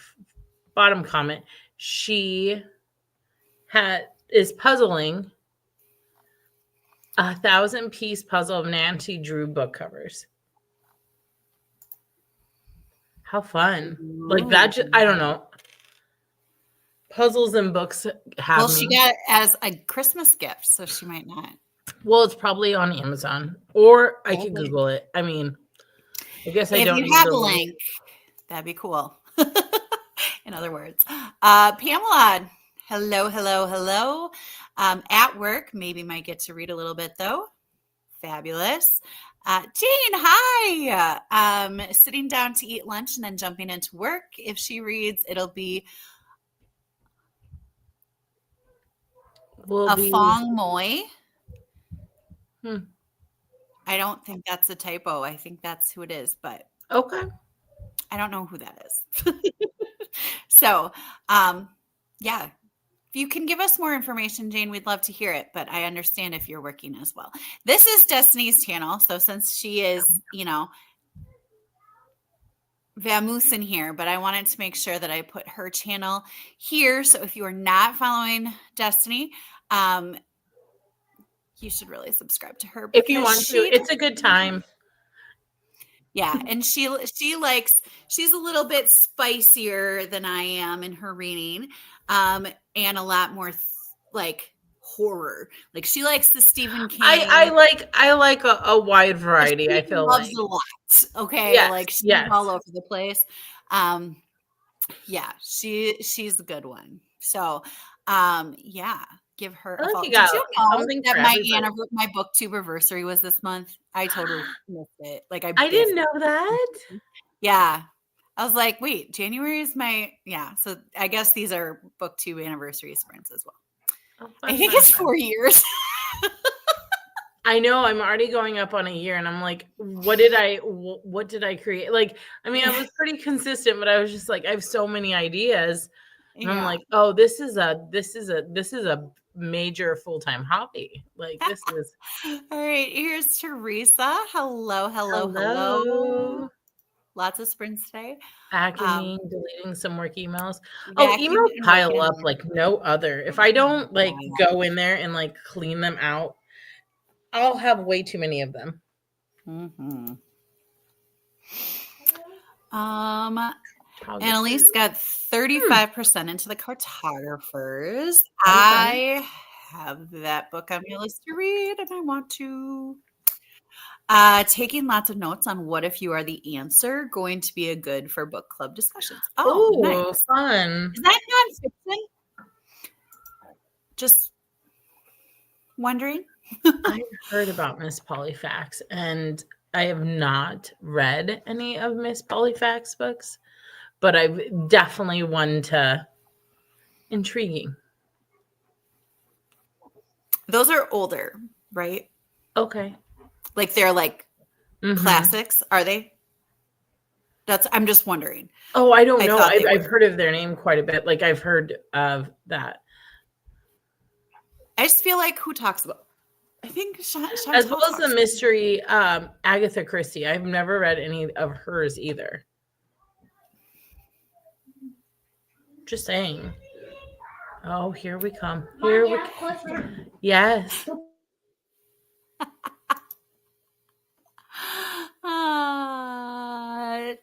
bottom comment, she is puzzling a 1,000-piece puzzle of Nancy Drew book covers. How fun. That, I don't know. Puzzles and books have Well, she got it as a Christmas gift, so she might not. Well, it's probably on Amazon, or I could Google it. I mean, I guess I don't need the link. That'd be cool. In other words, Pamela, hello. At work, maybe might get to read a little bit though. Fabulous. Jane, hi. Sitting down to eat lunch and then jumping into work. If she reads, it'll be Fong Moy. I don't think that's a typo. I think that's who it is, but okay. I don't know who that is. So, yeah. If you can give us more information, Jane, we'd love to hear it, but I understand if you're working as well. This is Destiny's channel, so since she is, vamoose in here, but I wanted to make sure that I put her channel here. So if you are not following Destiny, you should really subscribe to her. If you want to, it's a good time. Yeah, and she's a little bit spicier than I am in her reading, and a lot more horror. She likes the Stephen King. I like a wide variety. She I feel loves a lot. Okay, yes, she's all over the place. Yeah, she's a good one. So, yeah. Give her a follow. Did you know that my booktube anniversary was this month? I totally missed it. I didn't know that. Yeah. I was like, wait, January is so I guess these are book 2 anniversary sprints as well. Oh, I think it's 4 years. I know, I'm already going up on a year, and I'm like, what did I create? Like, I mean, I was pretty consistent, but I was just like, I have so many ideas. And I'm like, oh, this is a major full-time hobby. Like, this is. All right, here's Teresa. Hello. Lots of sprints today. Vacuuming, deleting some work emails. Oh, emails pile up like no other. If I don't like go in there and like clean them out, I'll have way too many of them. Mm-hmm. Annalise got 35% into the cartographers. I have that book on my list to read, and I want to. Taking lots of notes on What If You Are the Answer, going to be a good for book club discussions. Oh, nice. Fun. Is that nonfiction? Just wondering. I've heard about Miss Polyfax, and I have not read any of Miss Polyfax books, but I've definitely one to intriguing. Those are older, right? Okay. Like they're like classics, are they? I'm just wondering. Oh, I don't know. I've heard of their name quite a bit. Like I've heard of that. I just feel like who talks about? I think Chantal as well as the mystery Agatha Christie. I've never read any of hers either. Just saying. Oh, here we come. Yes.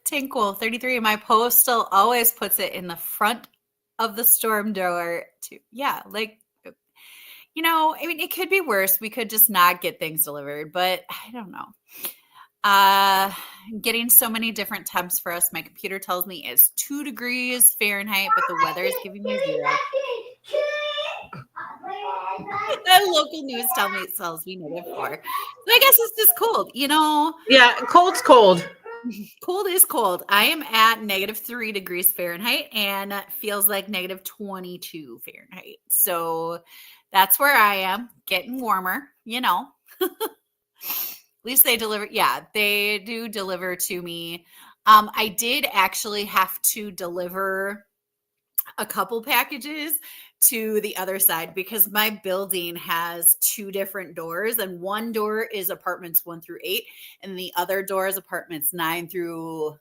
Tinkle 33. My postal always puts it in the front of the storm door too. Yeah, like I mean, it could be worse. We could just not get things delivered, but I don't know. Getting so many different temps for us. My computer tells me it's 2 degrees Fahrenheit, but the weather is giving me 0. The local news tells me -4. So I guess it's just cold, Yeah, cold's cold. Cold is cold. I am at -3 degrees Fahrenheit and it feels like -22 Fahrenheit. So that's where I am, getting warmer, At least they deliver. Yeah, they do deliver to me. I did actually have to deliver a couple packages to the other side because my building has 2 different doors, and one door is apartments 1 through 8 and the other door is apartments 9 through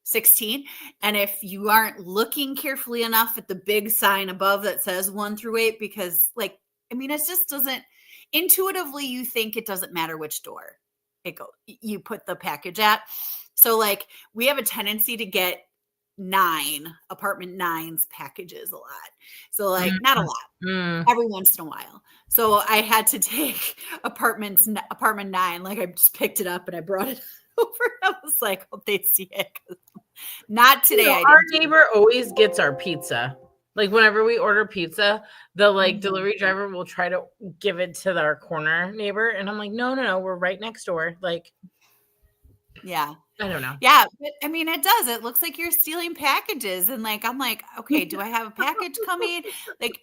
16. And if you aren't looking carefully enough at the big sign above that says 1 through 8, because it just doesn't intuitively, you think it doesn't matter which door you put the package at. So we have a tendency to get apartment 9's packages a lot. So not a lot, every once in a while. So I had to take apartment 9. I just picked it up and I brought it over. I was like, hope they see it. Not today. Our neighbor always gets our pizza. Like whenever we order pizza, the delivery driver will try to give it to our corner neighbor. And I'm like, no, we're right next door. Yeah. I don't know. Yeah, but I mean, it does. It looks like you're stealing packages. And I'm like, okay, do I have a package coming?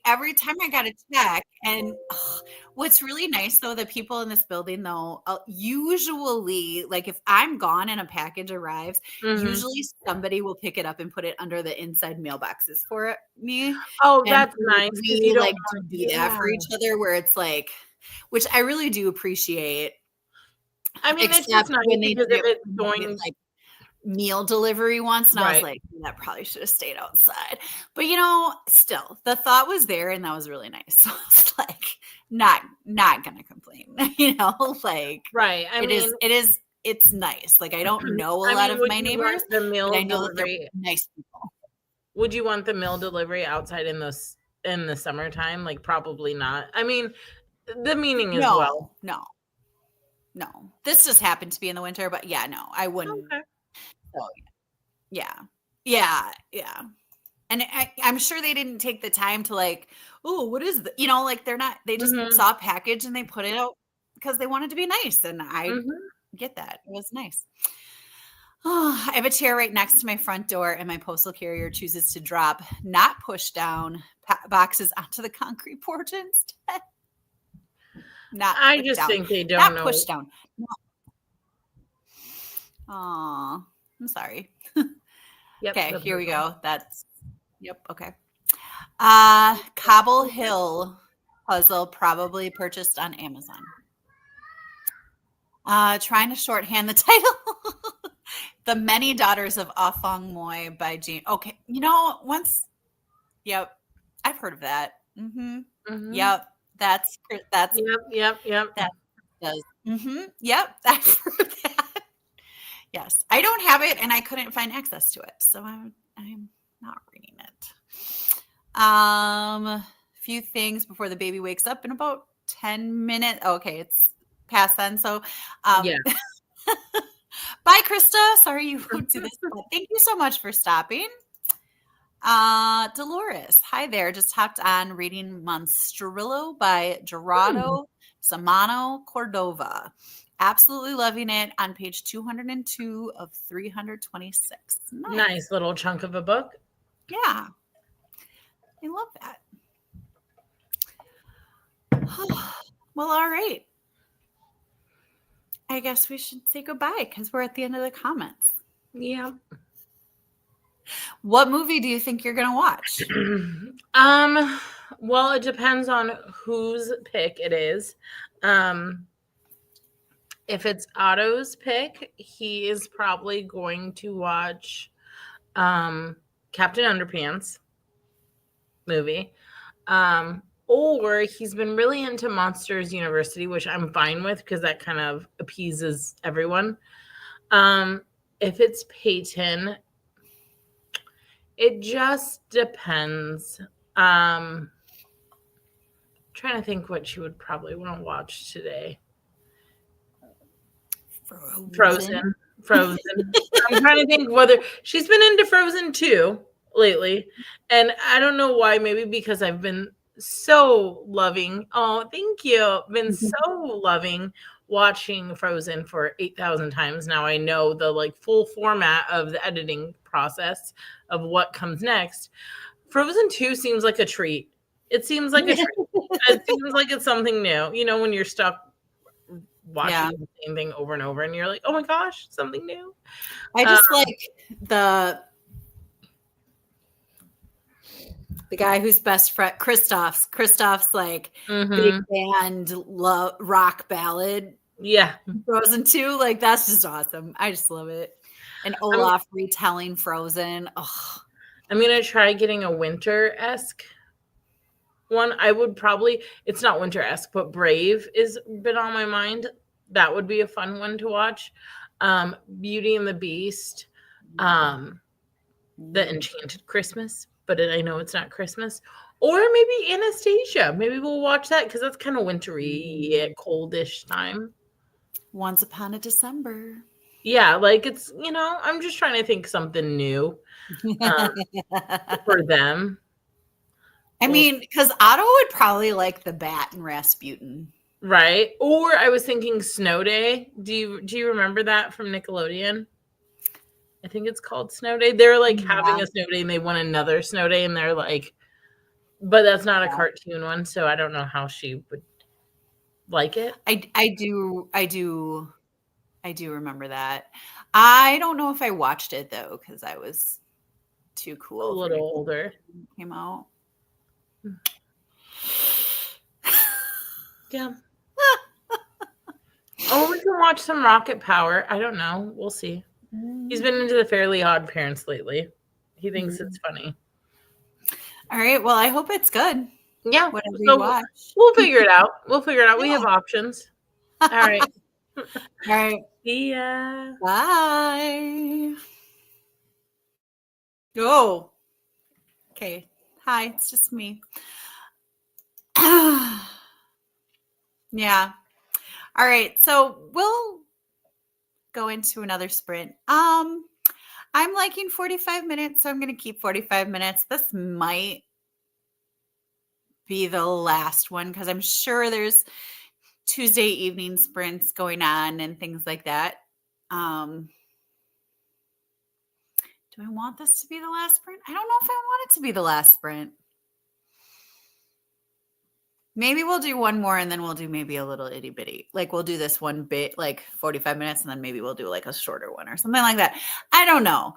Every time I got a check. And what's really nice, though, the people in this building, though, usually, if I'm gone and a package arrives, usually somebody will pick it up and put it under the inside mailboxes for me. Oh, that's nice. We do that for each other, where it's which I really do appreciate. I mean, it's just nice because if it's going meal delivery once, and I was like, that probably should have stayed outside. But still, the thought was there, and that was really nice. So it's not gonna complain, right. It's nice. I don't know a lot of my neighbors, the meal but I know delivery, that they're nice people. Would you want the meal delivery outside in the summertime? Probably not. I mean, the meaning is No, this just happened to be in the winter, but yeah, no, I wouldn't. Okay. So, yeah. And I'm sure they didn't take the time to what is they're not, they just saw a package and they put it out because they wanted to be nice. And I get that. It was nice. Oh, I have a chair right next to my front door, and my postal carrier chooses to drop, not push down, boxes onto the concrete porch instead. Not I push just down. think they don't Not know. push down. Aw, I'm sorry. Yep. Okay, here we hurtful. go. Yep, okay. Cobble Hill puzzle, probably purchased on Amazon. Trying to shorthand the title. The Many Daughters of Afong Moy by Jean. Okay, yep, I've heard of that. Yep, that's Yep. that does. Yep, I've heard that. Yes, I don't have it, and I couldn't find access to it, so I'm not reading it. Few things before the baby wakes up in about 10 minutes. Okay, it's past then, so Yeah. bye, Krista. Sorry you won't do this, but thank you so much for stopping. Dolores, hi there. Just hopped on reading Monstrillo by Gerardo Samano Cordova. Absolutely loving it, on page 202 of 326. Nice little chunk of a book. Yeah. I love that. Well, all right. I guess we should say goodbye because we're at the end of the comments. Yeah. What movie do you think you're going to watch? Well, it depends on whose pick it is. If it's Otto's pick, he is probably going to watch Captain Underpants movie. Or he's been really into Monsters University, which I'm fine with because that kind of appeases everyone. If it's Peyton, it just depends. Trying to think what she would probably want to watch today. Frozen. I'm trying to think whether she's been into Frozen 2 lately. And I don't know why, maybe because I've been so loving. Oh, thank you. Been so loving watching Frozen for 8,000 times. Now I know the full format of the editing process of what comes next. Frozen 2 seems like a treat. It seems like a treat. It seems like it's something new. You know, when you're stuck watching the same thing over and over and you're like, oh my gosh, something new. I just like the guy who's best friend, Kristoff's like big band rock ballad. Yeah. Frozen 2, like that's just awesome. I just love it. And Olaf retelling Frozen. Oh. I'm going to try getting a winter-esque one. I would probably, it's not winter-esque, but Brave is been on my mind. That would be a fun one to watch. Beauty and the Beast, The Enchanted Christmas, but I know it's not Christmas. Or maybe Anastasia. Maybe we'll watch that because that's kind of wintry, coldish time. Once Upon a December. Yeah, it's, I'm just trying to think something new for them. I mean, because Otto would probably like The Bat and Rasputin. Right. Or I was thinking Snow Day. Do you remember that from Nickelodeon? I think it's called Snow Day. They're having a snow day and they want another snow day and they're but that's not a cartoon one, so I don't know how she would like it. I do remember that. I don't know if I watched it though, because I was too cool. A little older. Came out. Yeah. Oh, we can watch some Rocket Power. I don't know. We'll see. He's been into the Fairly Odd Parents lately. He thinks it's funny. All right. Well, I hope it's good. Yeah. Whatever you watch. We'll figure it out. Yeah. We have options. All right. All right. See ya. Bye. Go. Okay. Hi, it's just me. Yeah. All right. So we'll go into another sprint. I'm liking 45 minutes, so I'm going to keep 45 minutes. This might be the last one because I'm sure there's Tuesday evening sprints going on and things like that. Do I want this to be the last sprint? I don't know if I want it to be the last sprint. Maybe we'll do one more and then we'll do maybe a little itty bitty. Like we'll do this one bit, like 45 minutes, and then maybe we'll do like a shorter one or something like that. I don't know.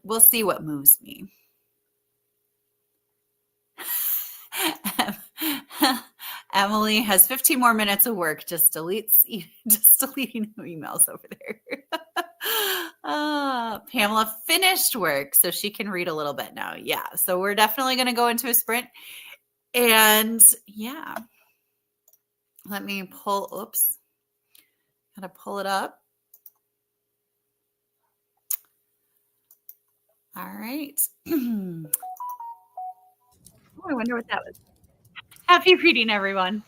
We'll see what moves me. Emily has 15 more minutes of work, just deleting emails over there. Pamela finished work, so she can read a little bit now. Yeah, so we're definitely going to go into a sprint. And yeah, let me pull, gotta pull it up. All right. Oh, I wonder what that was. Happy reading, everyone.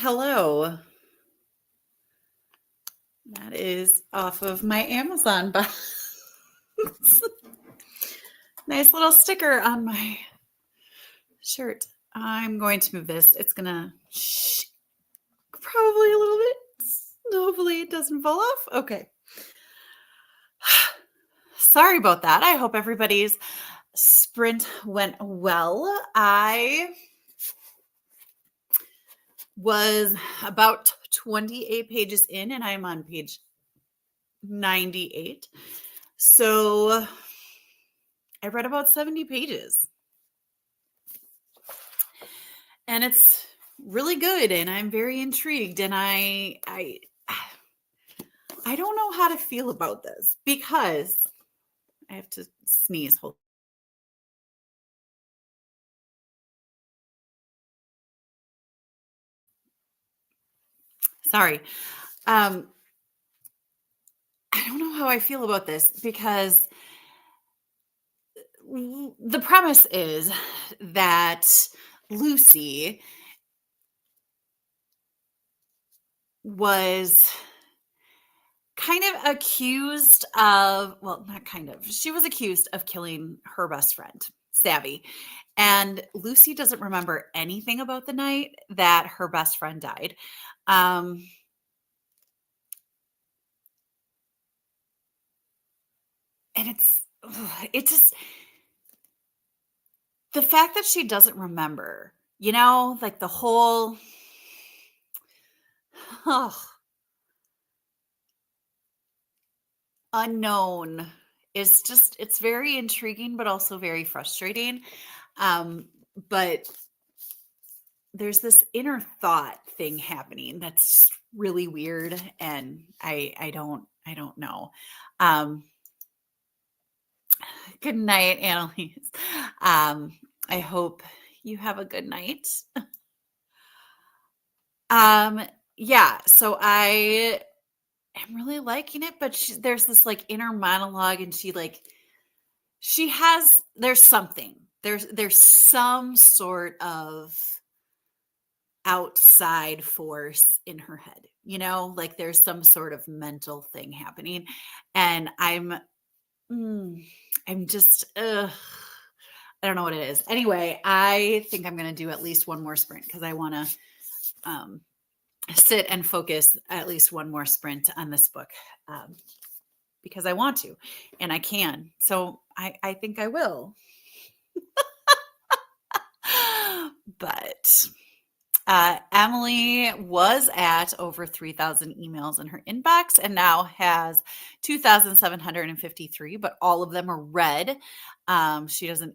Hello. That is off of my Amazon box. Nice little sticker on my shirt. I'm going to move this. It's going to probably a little bit. Hopefully it doesn't fall off. Okay. Sorry about that. I hope everybody's sprint went well. I was about 28 pages in and I'm on page 98. So I read about 70 pages. And it's really good and I'm very intrigued and I don't know how to feel about this because I have to sneeze. Sorry. I don't know how I feel about this because the premise is that Lucy was kind of accused of, well, not kind of, she was accused of killing her best friend, Savvy. And Lucy doesn't remember anything about the night that her best friend died. And it's just the fact that she doesn't remember, like the whole, unknown is just, it's very intriguing, but also very frustrating. But there's this inner thought thing happening that's really weird. And I don't know. Good night, Annalise. I hope you have a good night. Yeah, so I am really liking it, but there's this like inner monologue and there's something. There's some sort of outside force in her head, like there's some sort of mental thing happening. And I'm just, I don't know what it is. Anyway, I think I'm going to do at least one more sprint because I want to sit and focus at least one more sprint on this book because I want to and I can. So I think I will. But Emily was at over 3,000 emails in her inbox and now has 2,753, but all of them are read. She doesn't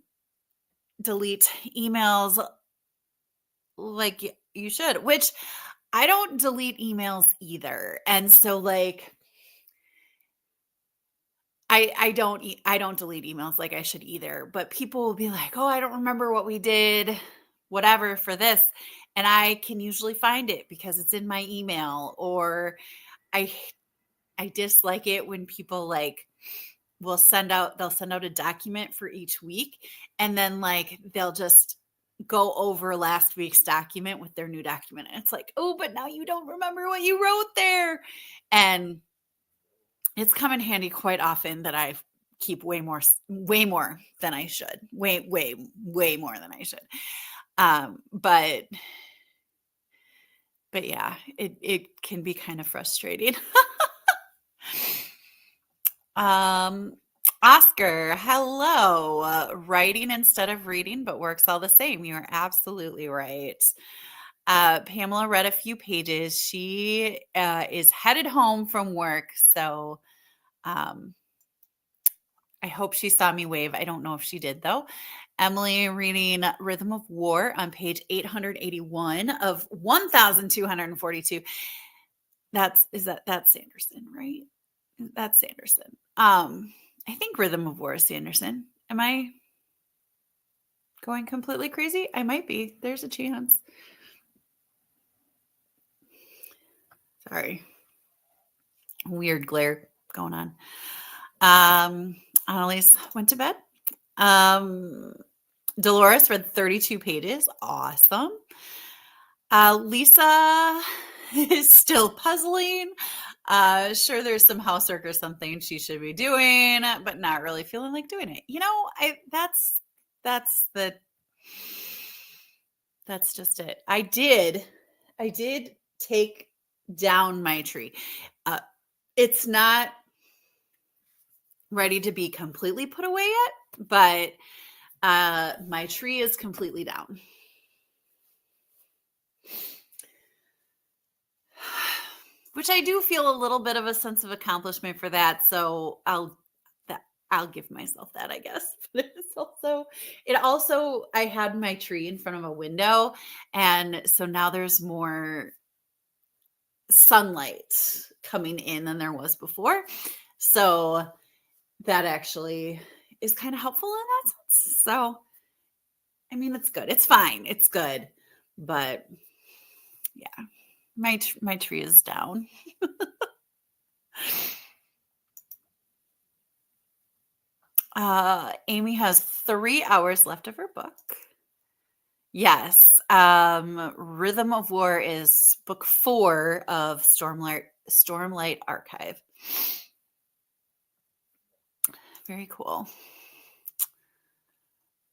delete emails like you should, which I don't delete emails either. And so like, I don't delete emails like I should either, but people will be like, oh, I don't remember what we did, whatever for this. And I can usually find it because it's in my email, or I dislike it when people like they'll send out a document for each week. And then like, they'll just go over last week's document with their new document. And it's like, oh, but now you don't remember what you wrote there. And it's come in handy quite often that I keep way more than I should. Way more than I should. But yeah, it can be kind of frustrating. Oscar, hello. Writing instead of reading, but works all the same. You are absolutely right. Pamela read a few pages. She is headed home from work, so I hope she saw me wave. I don't know if she did, though. Emily reading Rhythm of War on page 881 of 1,242. That's Sanderson, right? That's Sanderson. I think Rhythm of War is Sanderson. Am I going completely crazy? I might be. There's a chance. Sorry. Weird glare going on. Annalise went to bed. Dolores read 32 pages. Awesome. Lisa is still puzzling. Sure, there's some housework or something she should be doing, but not really feeling like doing it. That's just it. I did take down my tree. It's not ready to be completely put away yet, but my tree is completely down. Which I do feel a little bit of a sense of accomplishment for that. So I'll give myself that, I guess. But it also, I had my tree in front of a window. And so now there's more sunlight coming in than there was before. So that actually is kind of helpful in that sense. So, I mean, it's good. It's fine. It's good. But yeah, my tree is down. Amy has 3 hours left of her book. Yes. Rhythm of War is book 4 of Stormlight Archive. Very cool.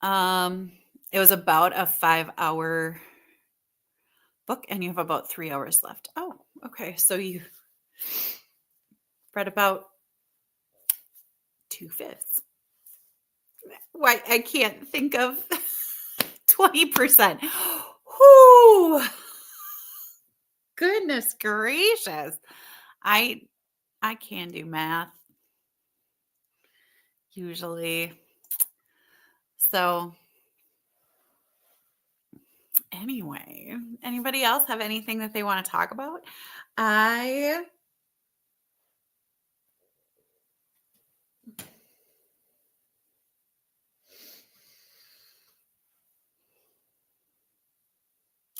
It was about a 5-hour book, and you have about 3 hours left. Oh, okay. So you read about 2/5. Why, I can't think of 20%. Whoo! Goodness gracious. I can do math usually. So anyway, anybody else have anything that they want to talk about? I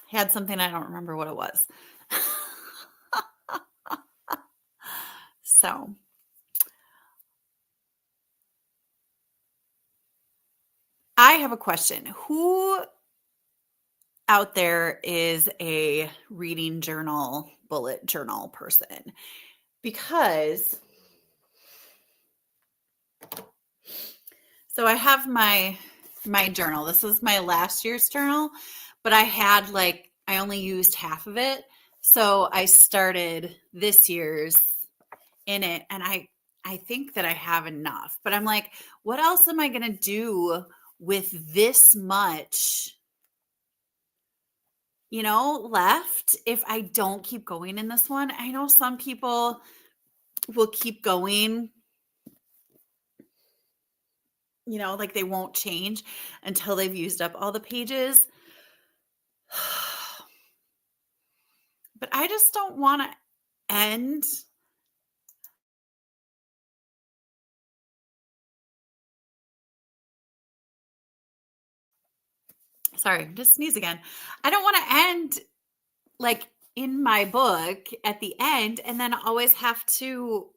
had something, I don't remember what it was. So I have a question. Who out there is a reading journal, bullet journal person? Because so I have my journal. This is my last year's journal, but I only used half of it. So I started this year's in it, and I think that I have enough, but I'm like, what else am I going to do with this much, left if I don't keep going in this one? I know some people will keep going, like they won't change until they've used up all the pages. But I just don't want to end. Sorry, just sneeze again. I don't want to end like in my book at the end and then always have to.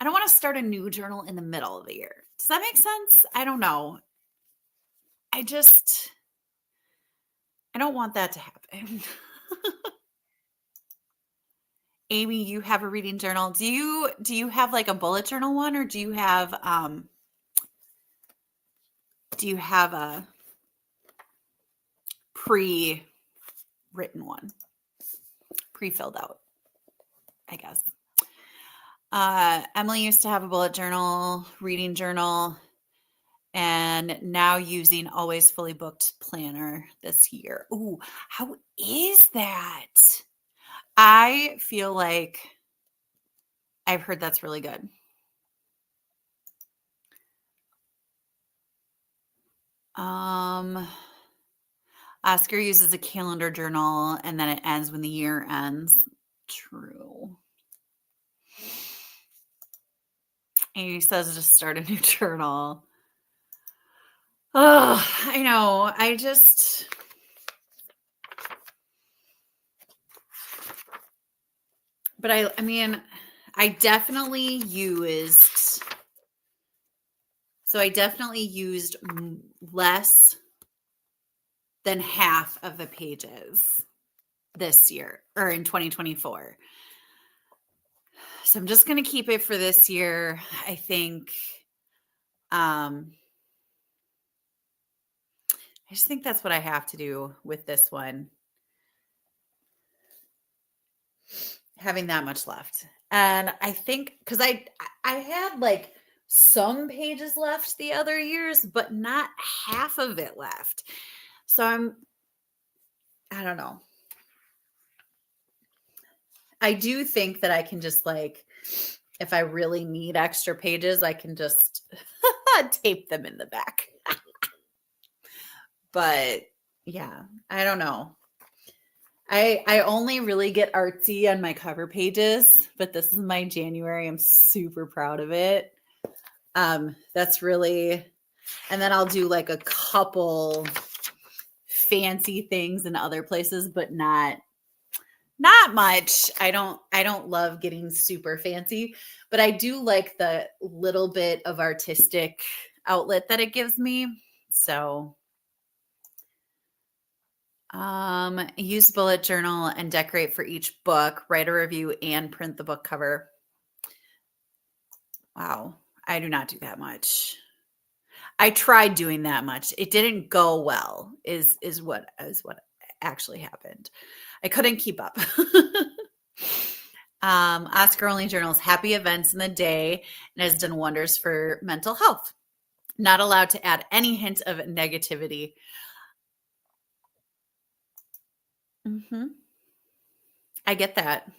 I don't want to start a new journal in the middle of the year. Does that make sense? I don't know. I don't want that to happen. Amy, you have a reading journal. Do you have like a bullet journal one, or do you have a pre-written one? Pre-filled out, I guess. Emily used to have a bullet journal, reading journal, and now using Always Fully Booked planner this year. Ooh, how is that? I feel like I've heard that's really good. Oscar uses a calendar journal and then it ends when the year ends. True. Amy says just start a new journal. Oh, I know. But I mean, I definitely used less than half of the pages this year or in 2024. So I'm just going to keep it for this year. I think, I just think that's what I have to do with this one. Having that much left. And I think, because I had like some pages left the other years, but not half of it left. So I don't know. I do think that I can just like, if I really need extra pages, I can just tape them in the back. But yeah, I don't know. I only really get artsy on my cover pages, but this is my January. I'm super proud of it. That's really, and then I'll do like a couple fancy things in other places, but not much. I don't love getting super fancy, but I do like the little bit of artistic outlet that it gives me. So use bullet journal and decorate for each book, write a review and print the book cover. Wow. I do not do that much. I tried doing that much. It didn't go well is what actually happened. I couldn't keep up. Oscar only journals happy events in the day and has done wonders for mental health. Not allowed to add any hint of negativity. Mm-hmm. I get that.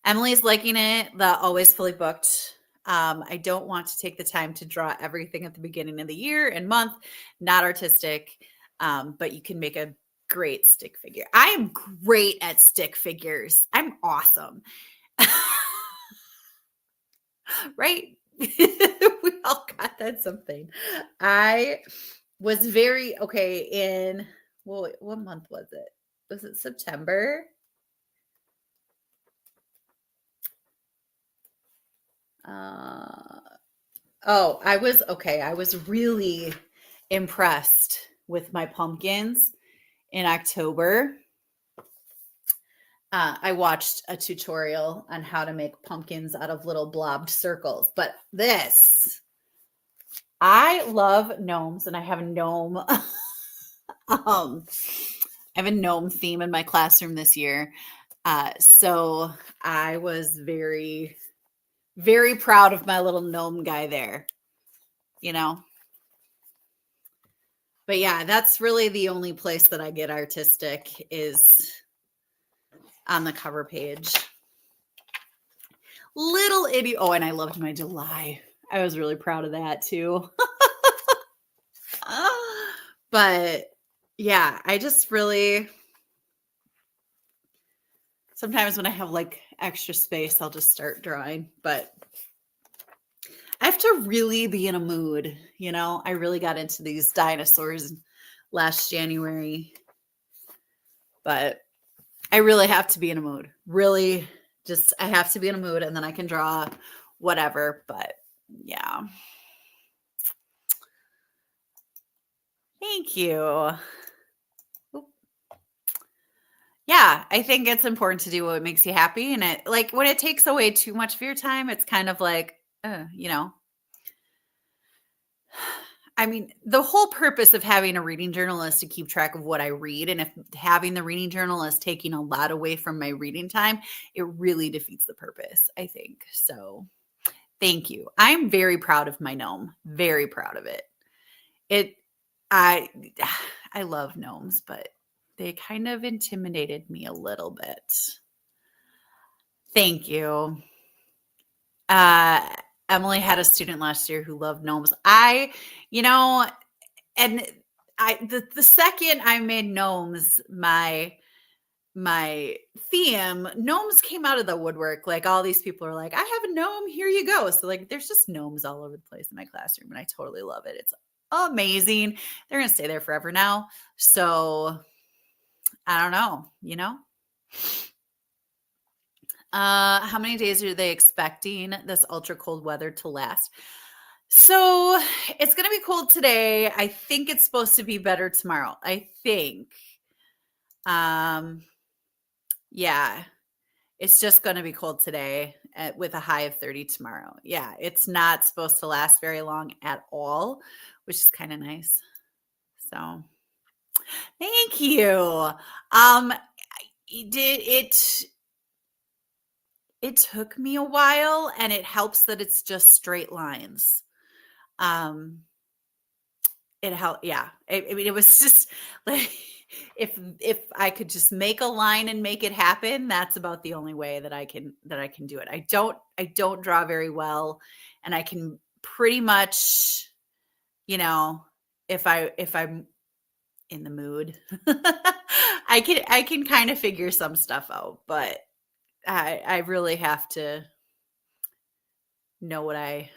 Emily's liking it. The always fully booked. I don't want to take the time to draw everything at the beginning of the year and month. Not artistic, but you can make a great stick figure. I am great at stick figures. I'm awesome. Right? We all got that something. I was very okay in, well, what month was it? Was it September? I was really impressed with my pumpkins in October. I watched a tutorial on how to make pumpkins out of little blobbed circles, but I love gnomes, and I have a gnome. I have a gnome theme in my classroom this year. So I was very, very proud of my little gnome guy there, But yeah, that's really the only place that I get artistic is on the cover page. Little itty. Oh, and I loved my July. I was really proud of that too. But yeah, I just really, sometimes when I have like extra space, I'll just start drawing, but I have to really be in a mood. I really got into these dinosaurs last January, but I really have to be in a mood. Really, just I have to be in a mood, and then I can draw whatever. But yeah. Thank you. Yeah, I think it's important to do what makes you happy. And it, like, when it takes away too much of your time, it's kind of like, I mean, the whole purpose of having a reading journal is to keep track of what I read. And if having the reading journal is taking a lot away from my reading time, it really defeats the purpose, I think. So thank you. I'm very proud of my gnome. Very proud of it. I love gnomes, but they kind of intimidated me a little bit. Thank you. Emily had a student last year who loved gnomes. The second I made gnomes my theme, gnomes came out of the woodwork. Like, all these people are like, I have a gnome, here you go. So like, there's just gnomes all over the place in my classroom, and I totally love it. It's amazing. They're going to stay there forever now. So I don't know, how many days are they expecting this ultra cold weather to last? So it's going to be cold today. I think it's supposed to be better tomorrow. I think. Yeah, it's just going to be cold today with a high of 30 tomorrow. Yeah, it's not supposed to last very long at all, which is kind of nice. So thank you. It took me a while, and it helps that it's just straight lines. It helped. Yeah. I mean, it was just like, if I could just make a line and make it happen, that's about the only way that I can do it. I don't draw very well, and I can pretty much, if I'm in the mood, I can kind of figure some stuff out, but I really have to know what I'm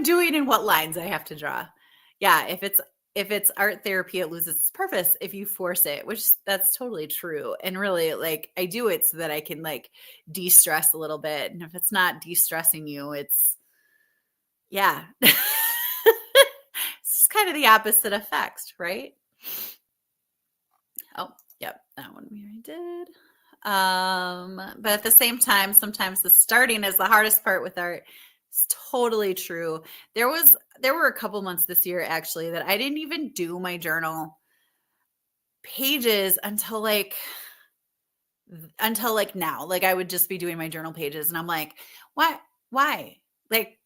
doing and what lines I have to draw. Yeah, if it's art therapy, it loses its purpose if you force it, which that's totally true. And really, like, I do it so that I can like de-stress a little bit. And if it's not de-stressing you, it's it's kind of the opposite effect, right? Oh, yep, that one we already did. But at the same time, sometimes the starting is the hardest part with art. It's totally true. There were a couple months this year actually that I didn't even do my journal pages until like now. Like, I would just be doing my journal pages and I'm like, what? Why? Like,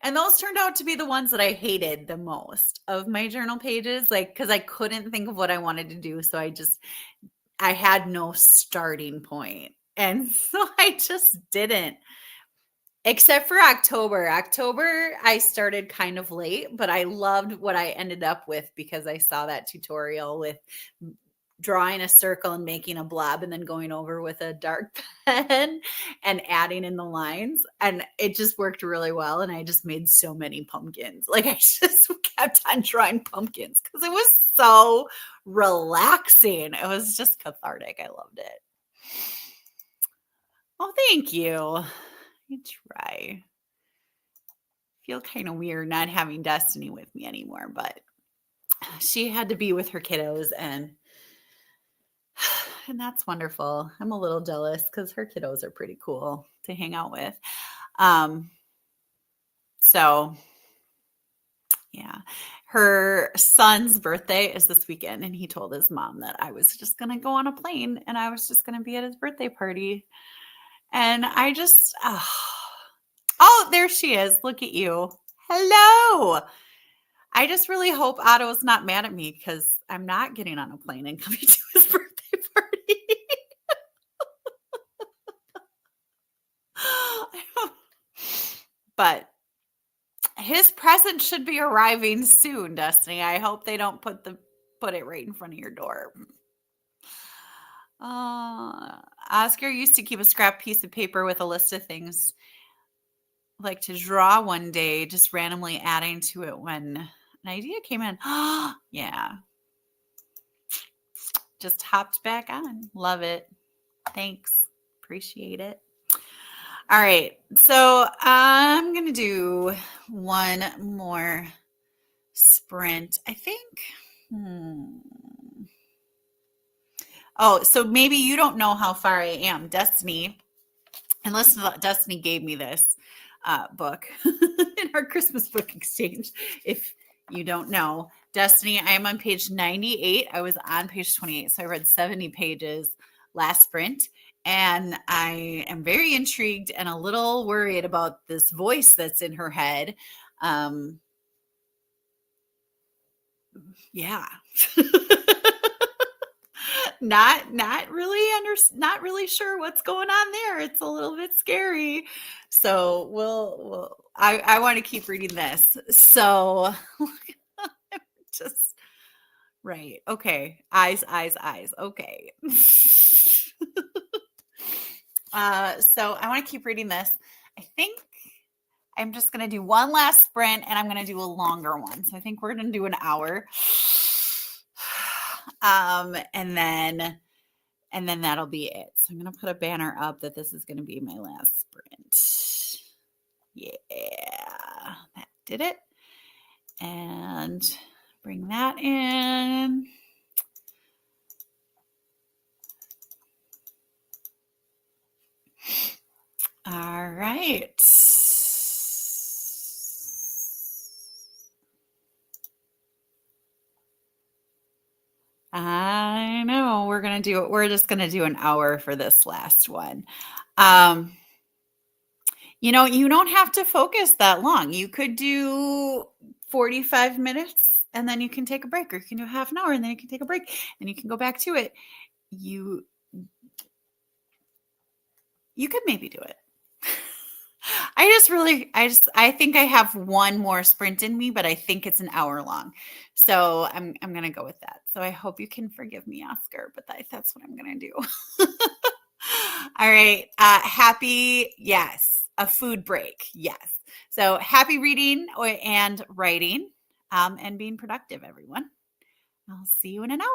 and those turned out to be the ones that I hated the most of my journal pages, like, because I couldn't think of what I wanted to do. So I had no starting point. And so I just didn't. Except for October. October, I started kind of late, but I loved what I ended up with because I saw that tutorial with drawing a circle and making a blob and then going over with a dark pen and adding in the lines. And it just worked really well. And I just made so many pumpkins. Like, I just kept on drawing pumpkins because it was so relaxing. It was just cathartic. I loved it. Oh, thank you. I try. Feel kind of weird not having Destiny with me anymore, but she had to be with her kiddos, and that's wonderful. I'm a little jealous because her kiddos are pretty cool to hang out with. So yeah, her son's birthday is this weekend, and he told his mom that I was just going to go on a plane and I was just going to be at his birthday party. And I just, oh, there she is. Look at you. Hello. I just really hope Otto's not mad at me because I'm not getting on a plane and coming to his birthday party. But his present should be arriving soon, Destiny. I hope they don't put it right in front of your door. Oscar used to keep a scrap piece of paper with a list of things like to draw one day, just randomly adding to it when an idea came in. Yeah. Just hopped back on. Love it. Thanks. Appreciate it. All right. So I'm going to do one more sprint, I think. Oh, so maybe you don't know how far I am. Destiny, and listen, Destiny gave me this book in our Christmas book exchange. If you don't know, Destiny, I am on page 98. I was on page 28, so I read 70 pages last sprint, and I am very intrigued and a little worried about this voice that's in her head. Yeah. not really sure what's going on there. It's a little bit scary. So I want to keep reading this. So just right. Okay. Eyes. Okay. So I want to keep reading this. I think I'm just going to do one last sprint and I'm going to do a longer one. So I think we're going to do an hour. And then that'll be it. So I'm going to put a banner up that this is going to be my last sprint. Yeah, that did it. And Bring that in. All right. I know we're going to do it. We're just going to do an hour for this last one. You know, you don't have to focus that long. You could do 45 minutes and then you can take a break, or you can do half an hour and then you can take a break and you can go back to it. You could maybe do it. I think I have one more sprint in me, but I think it's an hour long. So I'm going to go with that. So I hope you can forgive me, Oscar, but that's what I'm going to do. All right. Yes. A food break. Yes. So happy reading and writing and being productive, everyone. I'll see you in an hour.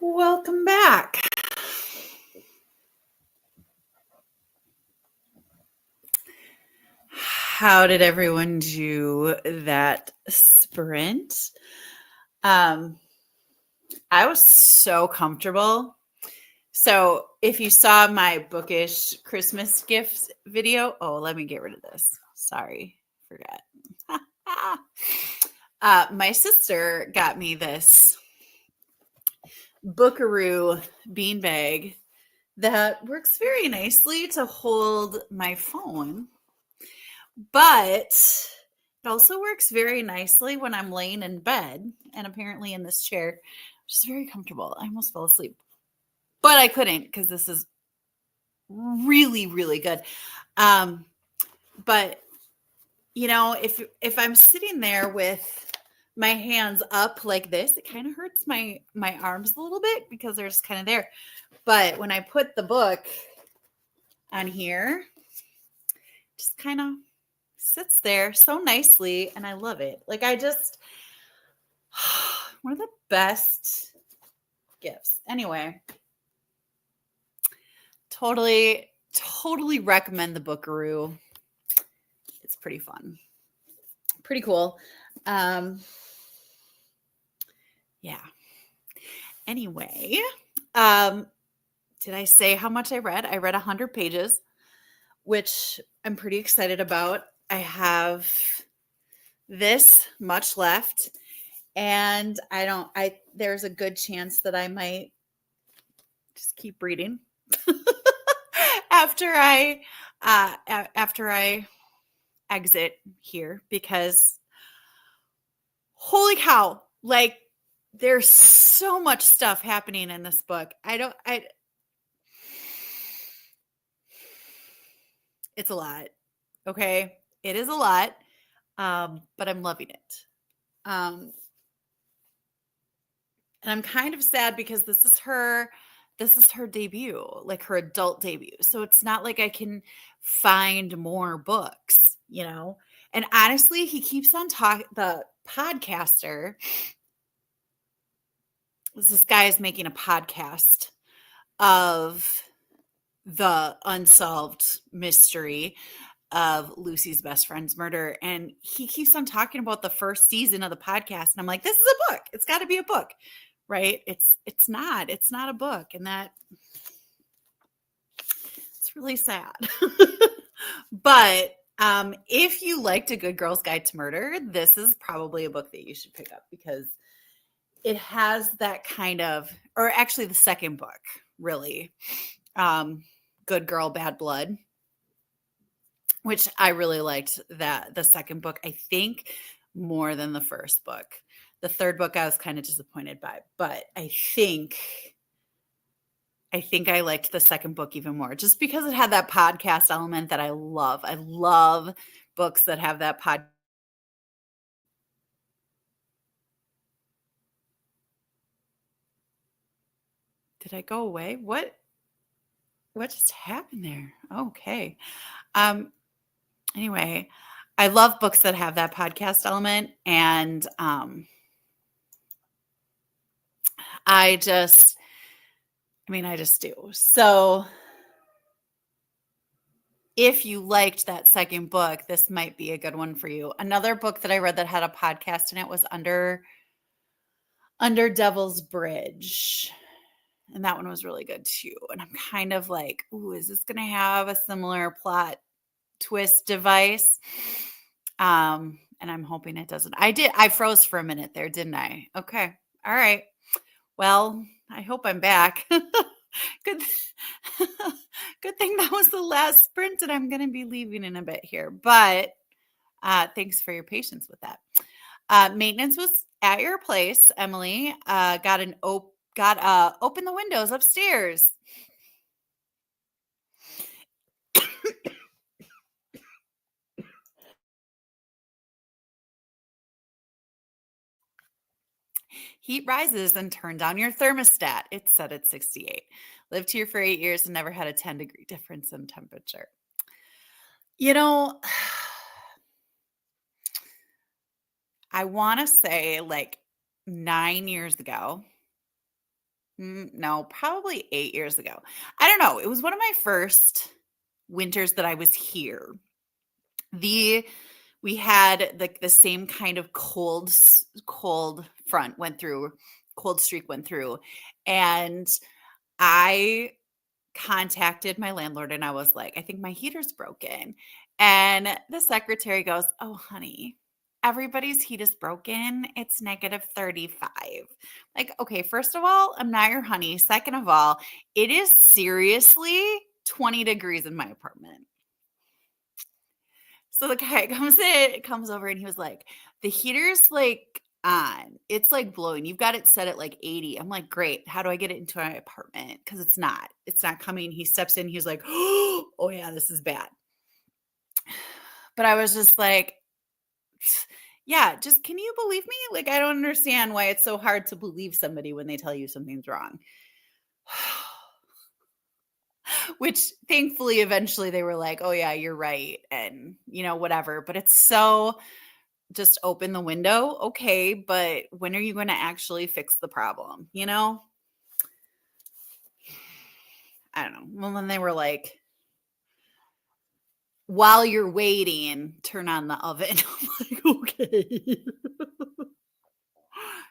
Welcome back. How did everyone do that sprint? I was so comfortable. So if you saw my bookish Christmas gifts video, let me get rid of this. Sorry, forgot. My sister got me this Bookaroo beanbag that works very nicely to hold my phone, but it also works very nicely when I'm laying in bed and apparently in this chair, which is very comfortable. I almost fell asleep, but I couldn't because this is really, really good. But if I'm sitting there with my hands up like this, it kind of hurts my arms a little bit because they're just kind of there. But when I put the book on here, just kind of sits there so nicely, and I love it. Like, I just one of the best gifts. Anyway, totally recommend the Bookaroo. It's pretty fun. Pretty cool. Yeah. Anyway, did I say how much I read? I read 100 pages, which I'm pretty excited about. I have this much left, and there's a good chance that I might just keep reading after I exit here, because holy cow, like, there's so much stuff happening in this book. It's a lot. Okay. It is a lot. But I'm loving it. And I'm kind of sad because this is her debut, like her adult debut. So it's not like I can find more books, And honestly, he keeps on the podcaster. This guy is making a podcast of the unsolved mystery of Lucy's best friend's murder. And he keeps on talking about the first season of the podcast. And I'm like, this is a book. It's got to be a book, right? It's not a book. And it's really sad. But if you liked A Good Girl's Guide to Murder, this is probably a book that you should pick up, because it has that kind of, or actually the second book, really, Good Girl, Bad Blood, which I really liked, that the second book, I think, more than the first book. The third book I was kind of disappointed by, but I think I liked the second book even more, just because it had that podcast element that I love. I love books that have that podcast. Did I go away? What just happened there? Okay. Anyway, I love books that have that podcast element, and I just do. So if you liked that second book, this might be a good one for you. Another book that I read that had a podcast in it was Under Devil's Bridge. And that one was really good too. And I'm kind of like, ooh, is this going to have a similar plot twist device? And I'm hoping it doesn't. I froze for a minute there, didn't I? Okay. All right. Well, I hope I'm back. Good thing that was the last sprint, and I'm going to be leaving in a bit here. But thanks for your patience with that. Maintenance was at your place, Emily. Open the windows upstairs. Heat rises, and turn down your thermostat. It's set at 68. Lived here for 8 years and never had a 10-degree difference in temperature. I want to say like 9 years ago, No, probably 8 years ago. I don't know. It was one of my first winters that I was here. We had the same kind of cold front went through, cold streak went through, and I contacted my landlord and I was like, "I think my heater's broken." And the secretary goes, "Oh, honey, everybody's heat is broken. It's -35." Like, okay, first of all, I'm not your honey. Second of all, it is seriously 20 degrees in my apartment. So the guy comes over and he was like, "The heater's like on. It's like blowing. You've got it set at like 80." I'm like, "Great. How do I get it into my apartment? Because it's not. It's not coming." He steps in. He's like, "Oh yeah, this is bad." But I was just like, "Yeah, just can you believe me? Like, I don't understand why it's so hard to believe somebody when they tell you something's wrong." Which thankfully eventually they were like, "Oh yeah, you're right." And, whatever. But it's so just open the window. Okay, but when are you going to actually fix the problem? I don't know. Well, then they were like, while you're waiting, turn on the oven. I'm like, okay.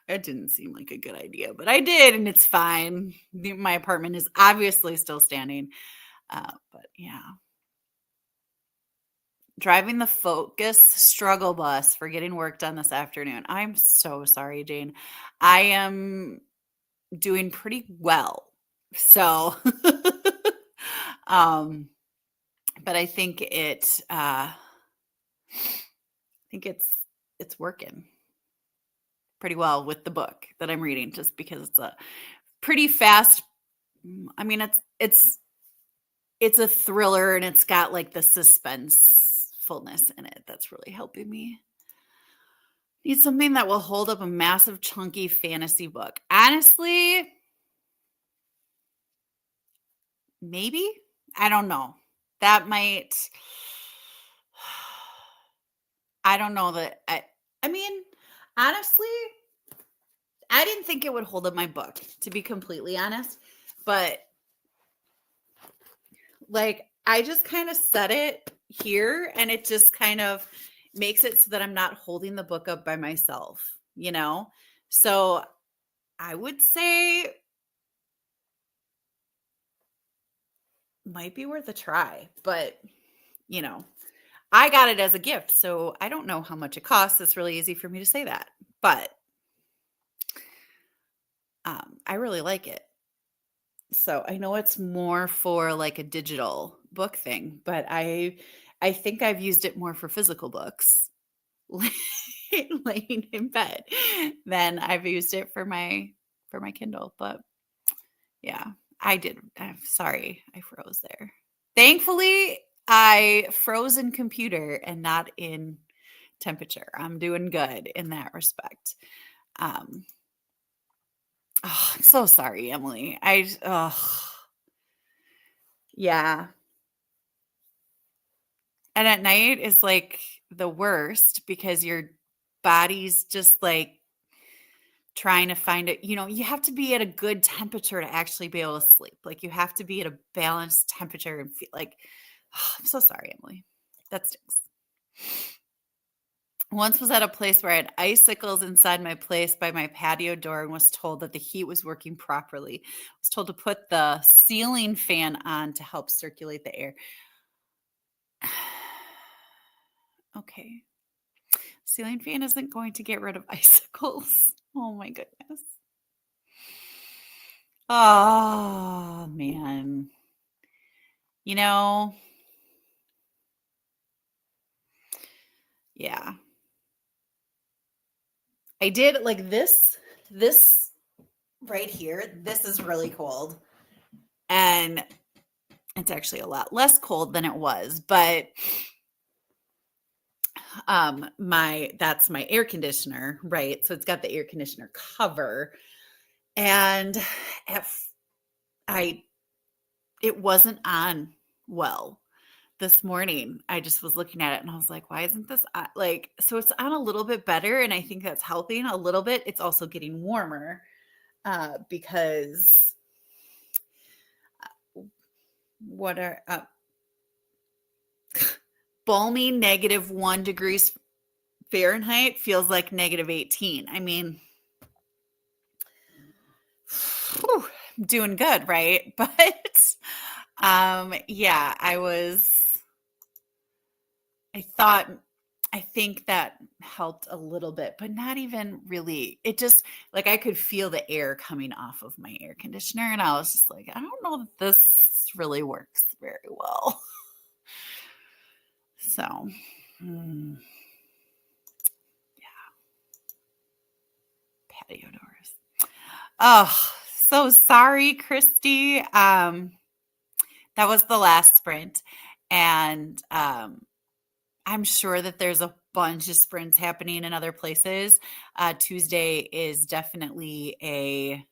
It didn't seem like a good idea, but I did, and it's fine. My apartment is obviously still standing. But yeah. Driving the Focus struggle bus for getting work done this afternoon. I'm so sorry, Jane. I am doing pretty well. So, but I think it's working pretty well with the book that I'm reading, just because it's a pretty fast. I mean, it's a thriller and it's got like the suspensefulness in it that's really helping me. Need something that will hold up a massive, chunky fantasy book. Honestly, maybe. I don't know. That might. I don't know that. I mean, honestly, I didn't think it would hold up my book, to be completely honest. But like, I just kind of set it here and it just kind of makes it so that I'm not holding the book up by myself, So I would say might be worth a try, but I got it as a gift, so I don't know how much it costs. It's really easy for me to say that, but I really like it. So I know it's more for like a digital book thing, but I think I've used it more for physical books laying in bed than I've used it for my Kindle. But yeah, I did. I'm sorry, I froze there. Thankfully, I froze in computer and not in temperature. I'm doing good in that respect. Oh, I'm so sorry, Emily. Yeah. And at night is like the worst because your body's just like trying to find it. You have to be at a good temperature to actually be able to sleep. Like, you have to be at a balanced temperature and feel like, I'm so sorry, Emily. That stinks. Once was at a place where I had icicles inside my place by my patio door and was told that the heat was working properly. I was told to put the ceiling fan on to help circulate the air. Okay. Ceiling fan isn't going to get rid of icicles. Oh my goodness. Oh man. Yeah. I did like this right here. This is really cold. And it's actually a lot less cold than it was, but that's my air conditioner, right? So it's got the air conditioner cover, and it wasn't on well this morning. I just was looking at it and I was like, why isn't this so it's on a little bit better, and I think that's helping a little bit. It's also getting warmer. because what are balmy -1 degrees Fahrenheit feels like -18. I mean, whew, I'm doing good, right? But yeah, I think that helped a little bit, but not even really. It just like I could feel the air coming off of my air conditioner, and I was just like, I don't know that this really works very well. So, yeah, patio doors. Oh, so sorry, Christy. That was the last sprint, and I'm sure that there's a bunch of sprints happening in other places. Tuesday is definitely a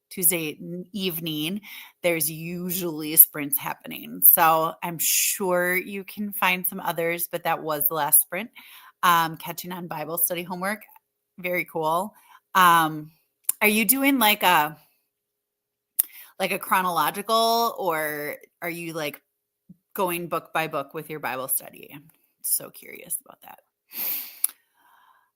Tuesday evening. There's usually sprints happening. So I'm sure you can find some others, but that was the last sprint. Catching on Bible study homework. Very cool. Are you doing like a chronological, or are you like going book by book with your Bible study? I'm so curious about that.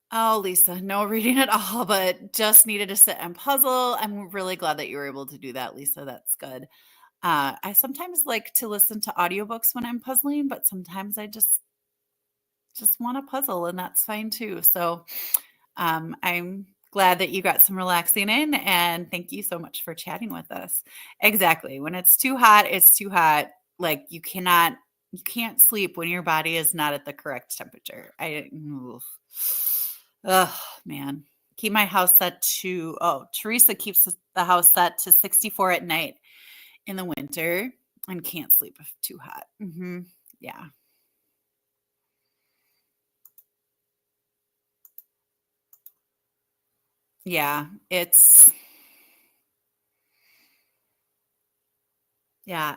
Oh, Lisa, no reading at all, but just needed to sit and puzzle. I'm really glad that you were able to do that, Lisa. That's good. I sometimes like to listen to audiobooks when I'm puzzling, but sometimes I just want to puzzle, and that's fine too. So I'm glad that you got some relaxing in, and thank you so much for chatting with us. Exactly. When it's too hot, it's too hot. Like you can't sleep when your body is not at the correct temperature. Oh man. Keep my house set to, Teresa keeps the house set to 64 at night in the winter and can't sleep if too hot. Yeah. Yeah,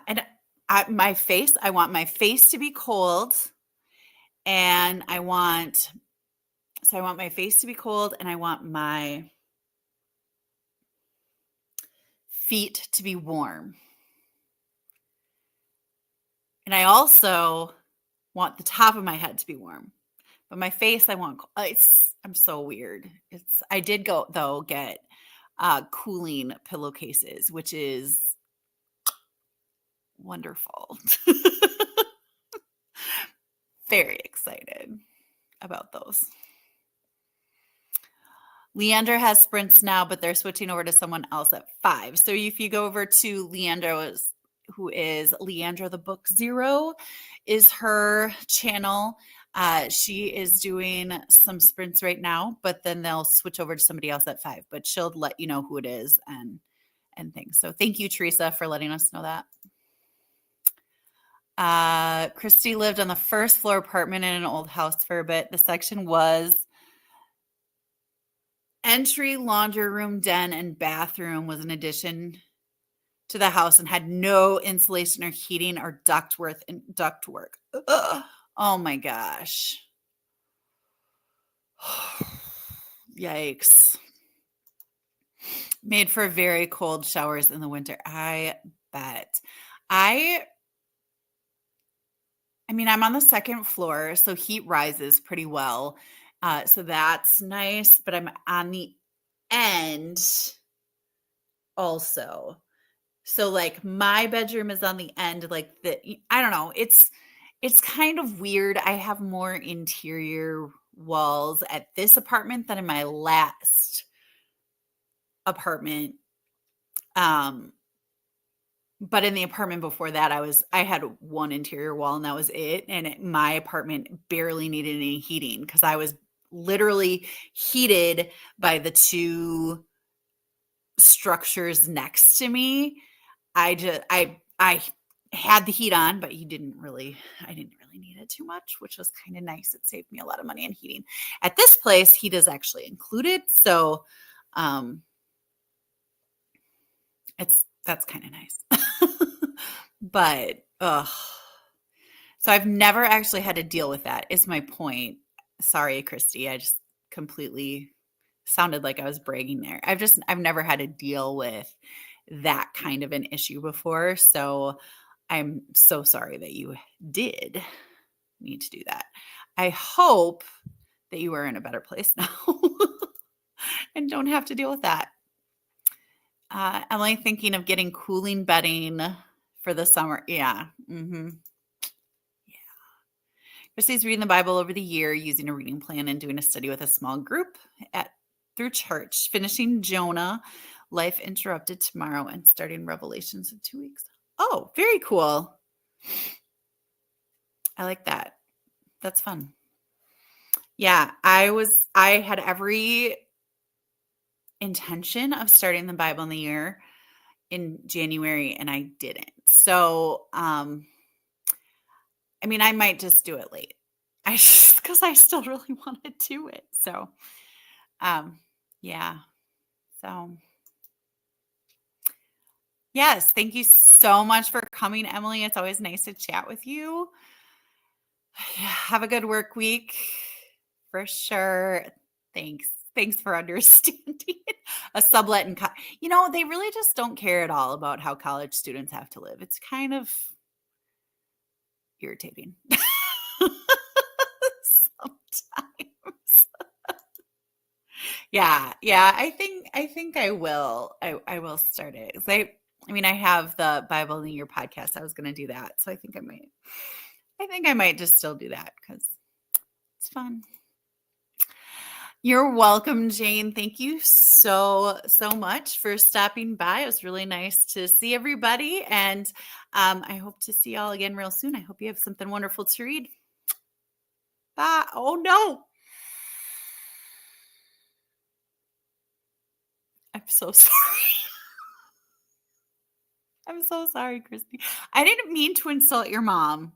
and my face, I want my face to be cold, and I want my face to be cold, and I want my feet to be warm. And I also want the top of my head to be warm. But my face, I'm so weird. I did go though get cooling pillowcases, which is wonderful. Very excited about those. Leandro has sprints now, but they're switching over to someone else at 5. So if you go over to Leandro's, who is Leandro the Book Zero, is her channel. She is doing some sprints right now, but then they'll switch over to somebody else at 5. But she'll let you know who it is and things. So thank you, Teresa, for letting us know that. Christy lived on the first floor apartment in an old house for a bit. The section was entry, laundry room, den, and bathroom was an addition to the house and had no insulation or heating or ductwork. Ugh. Oh my gosh. Yikes. Made for very cold showers in the winter. I bet. I mean, I'm on the second floor, so heat rises pretty well. So that's nice, but I'm on the end also. So like my bedroom is on the end, like I don't know. It's kind of weird. I have more interior walls at this apartment than in my last apartment. But in the apartment before that, I had one interior wall and that was it. And my apartment barely needed any heating because I was literally heated by the two structures next to me. I had the heat on, but I didn't really need it too much, which was kind of nice. It saved me a lot of money on heating. At this place, heat is actually included. So, that's kind of nice. But, so I've never actually had to deal with that is my point. Sorry, Christy. I just completely sounded like I was bragging there. I've never had to deal with that kind of an issue before. So I'm so sorry that you did need to do that. I hope that you are in a better place now and don't have to deal with that. Am I thinking of getting cooling bedding for the summer? Yeah. Mm-hmm. Yeah. Christy's reading the Bible over the year, using a reading plan and doing a study with a small group through church, finishing Jonah, Life Interrupted tomorrow, and starting Revelations in 2 weeks. Oh, very cool. I like that. That's fun. Yeah, I had every intention of starting the Bible in the year in January, and I didn't. So, I mean, I might just do it late. Because I still really want to do it. So, yeah. So, yes, thank you so much for coming, Emily. It's always nice to chat with you. Have a good work week for sure. Thanks for understanding. A sublet and they really just don't care at all about how college students have to live. It's kind of irritating sometimes. Yeah, I think I will. I will start it. I have the Bible in the Year podcast. I was going to do that, so I think I might just still do that because it's fun. You're welcome, Jane. Thank you so much for stopping by. It was really nice to see everybody, and I hope to see y'all again real soon. I hope you have something wonderful to read. Bye. Oh no. I'm so sorry. I'm so sorry, Christy. I didn't mean to insult your mom.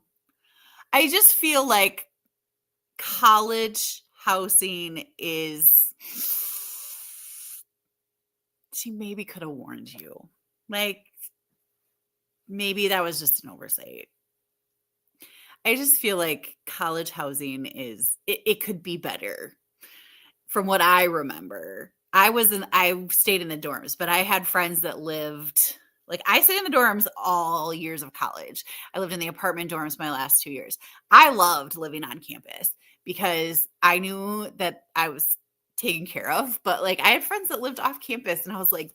I just feel like college housing is, she maybe could have warned you. Like, maybe that was just an oversight. I just feel like college housing it could be better from what I remember. I stayed in the dorms, but I had friends that lived, like, I stayed in the dorms all years of college. I lived in the apartment dorms my last 2 years. I loved living on campus because I knew that I was taken care of, but like I had friends that lived off campus and I was like,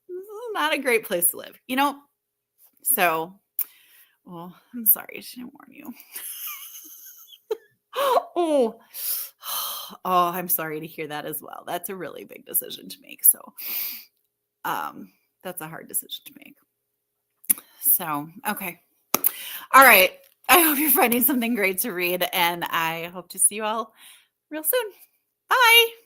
this is not a great place to live, So, well, I'm sorry, I didn't warn you. Oh, I'm sorry to hear that as well. That's a really big decision to make. So, that's a hard decision to make. So, okay. All right. I hope you're finding something great to read, and I hope to see you all real soon. Bye.